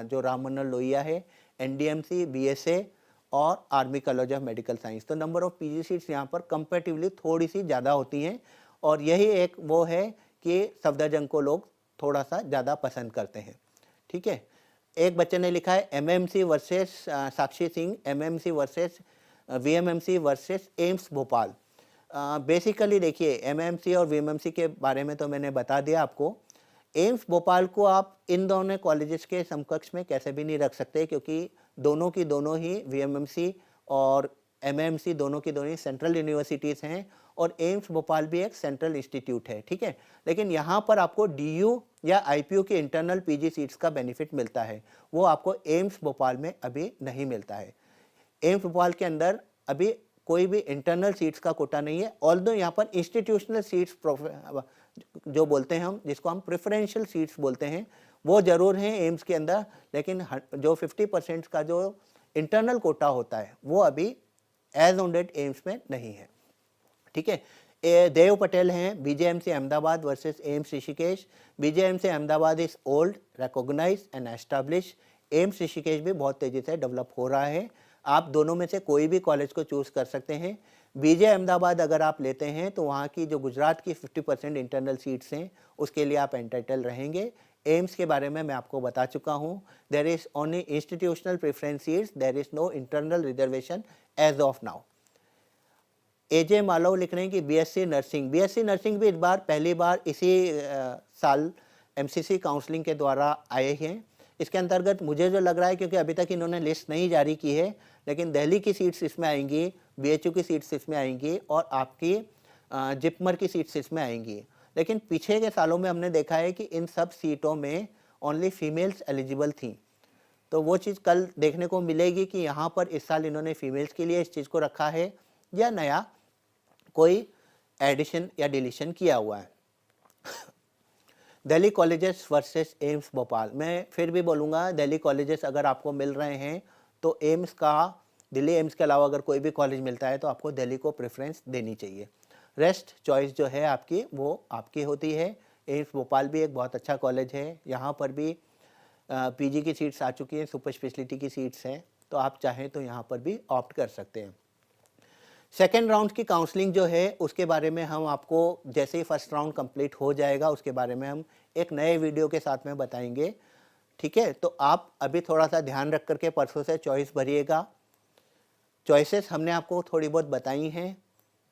जो राम मनोहर लोहिया है, एनडीएमसी, बीएसए और army college of medical science. तो नंबर ऑफ पीजी सीट्स यहाँ पर कंपैरेटिवली थोड़ी सी ज़्यादा होती हैं और यही एक वो है कि सफदरजंग को लोग थोड़ा सा ज़्यादा पसंद करते हैं। ठीक है, एक बच्चे ने लिखा है MMC versus Sakshi Singh, MMC versus VMMC versus AIIMS Bhopal. Basically देखिए एमएमसी और वीएमएमसी के बारे में तो मैंने बता दिया आपको। एम्स भोपाल को आप इन दोनों कॉलेजेस के समकक्ष में कैसे भी नहीं रख सकते, क्योंकि दोनों की दोनों ही वीएमएमसी और एमएमसी दोनों की दोनों ही सेंट्रल यूनिवर्सिटीज़ हैं और एम्स भोपाल भी एक सेंट्रल इंस्टीट्यूट है। ठीक है, लेकिन यहाँ पर आपको डीयू या आईपीयू के इंटरनल पीजी सीट्स का बेनिफिट मिलता है, वो आपको एम्स भोपाल में अभी नहीं मिलता है। एम्स भोपाल के अंदर अभी कोई भी इंटरनल सीट्स का कोटा नहीं है, ऑल्दो यहाँ पर इंस्टीट्यूशनल सीट्स जो बोलते हैं हम, जिसको हम प्रेफरेंशियल सीट्स बोलते हैं, वो जरूर हैं एम्स के अंदर, लेकिन जो 50% का जो इंटरनल कोटा होता है वो अभी एज ऑन डेट एम्स में नहीं है। ठीक है, देव पटेल हैं BJMC Ahmedabad versus AIIMS Rishikesh. BJMC Ahmedabad is old, recognise and establish. AIIMS Rishikesh भी बहुत तेजी से डेवलप हो रहा है। आप दोनों में से कोई भी कॉलेज को चूज़ कर सकते हैं। बीजे अहमदाबाद अगर आप लेते हैं तो वहाँ की जो गुजरात की 50% इंटरनल सीट्स हैं उसके लिए आप एंटाइटल रहेंगे। एम्स के बारे में मैं आपको बता चुका हूँ, there is only institutional preference seats, there is no internal reservation as of now. AJ Malav लिख रहे हैं कि बीएससी नर्सिंग, बीएससी नर्सिंग भी इस बार पहली बार इसी साल एमसीसी काउंसलिंग के द्वारा आए हैं। इसके अंतर्गत मुझे जो लग रहा है, क्योंकि अभी तक इन्होंने लिस्ट नहीं जारी की है, लेकिन दिल्ली की सीट्स इसमें आएंगी, बीएचयू की सीट्स इसमें आएंगी और आपकी जिपमर की सीट्स इसमें आएंगी। लेकिन पीछे के सालों में हमने देखा है कि इन सब सीटों में ओनली फीमेल्स एलिजिबल थी, तो वो चीज़ कल देखने को मिलेगी कि यहाँ पर इस साल इन्होंने फीमेल्स के लिए इस चीज़ को रखा है या नया कोई एडिशन या डिलीशन किया हुआ है। Delhi colleges versus AIIMS Bhopal, मैं फिर भी बोलूँगा दिल्ली कॉलेजेस अगर आपको मिल रहे हैं तो एम्स का, दिल्ली एम्स के अलावा अगर कोई भी कॉलेज मिलता है तो आपको दिल्ली को प्रेफरेंस देनी चाहिए। रेस्ट चॉइस जो है आपकी वो आपकी होती है। एम्स भोपाल भी एक बहुत अच्छा कॉलेज है, यहाँ पर भी पीजी की सीट्स आ चुकी हैं, सुपर स्पेशलिटी की सीट्स हैं, तो आप चाहें तो यहाँ पर भी ऑप्ट कर सकते हैं। सेकेंड राउंड की काउंसलिंग जो है उसके बारे में हम आपको जैसे ही फर्स्ट राउंड कंप्लीट हो जाएगा उसके बारे में हम एक नए वीडियो के साथ में बताएंगे, ठीक है। तो आप अभी थोड़ा सा ध्यान रख करके परसों से चॉइस भरिएगा। चॉइसेस हमने आपको थोड़ी बहुत बताई हैं,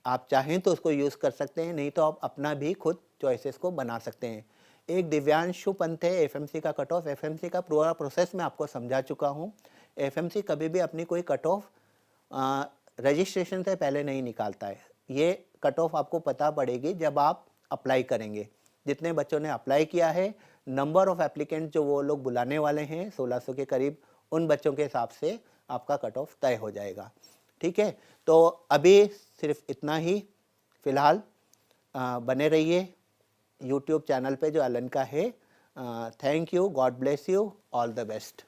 आप चाहें तो उसको यूज़ कर सकते हैं, नहीं तो आप अपना भी खुद चॉइसेस को बना सकते हैं। एक दिव्यांशु पंत है, एफएमसी का कट ऑफ, एफएमसी का पूरा प्रोसेस मैं आपको समझा चुका हूँ। एफएमसी कभी भी अपनी कोई कट ऑफ रजिस्ट्रेशन से पहले नहीं निकालता है, ये कट ऑफ आपको पता पड़ेगी जब आप अप्लाई करेंगे। जितने बच्चों ने अप्लाई किया है, नंबर ऑफ एप्लीकेंट जो वो लोग बुलाने वाले हैं 1600 के करीब, उन बच्चों के हिसाब से आपका कट ऑफ तय हो जाएगा, ठीक है। तो अभी सिर्फ इतना ही फ़िलहाल, बने रहिए यूट्यूब चैनल पे जो एलन का है। Thank you, God bless you, all the best.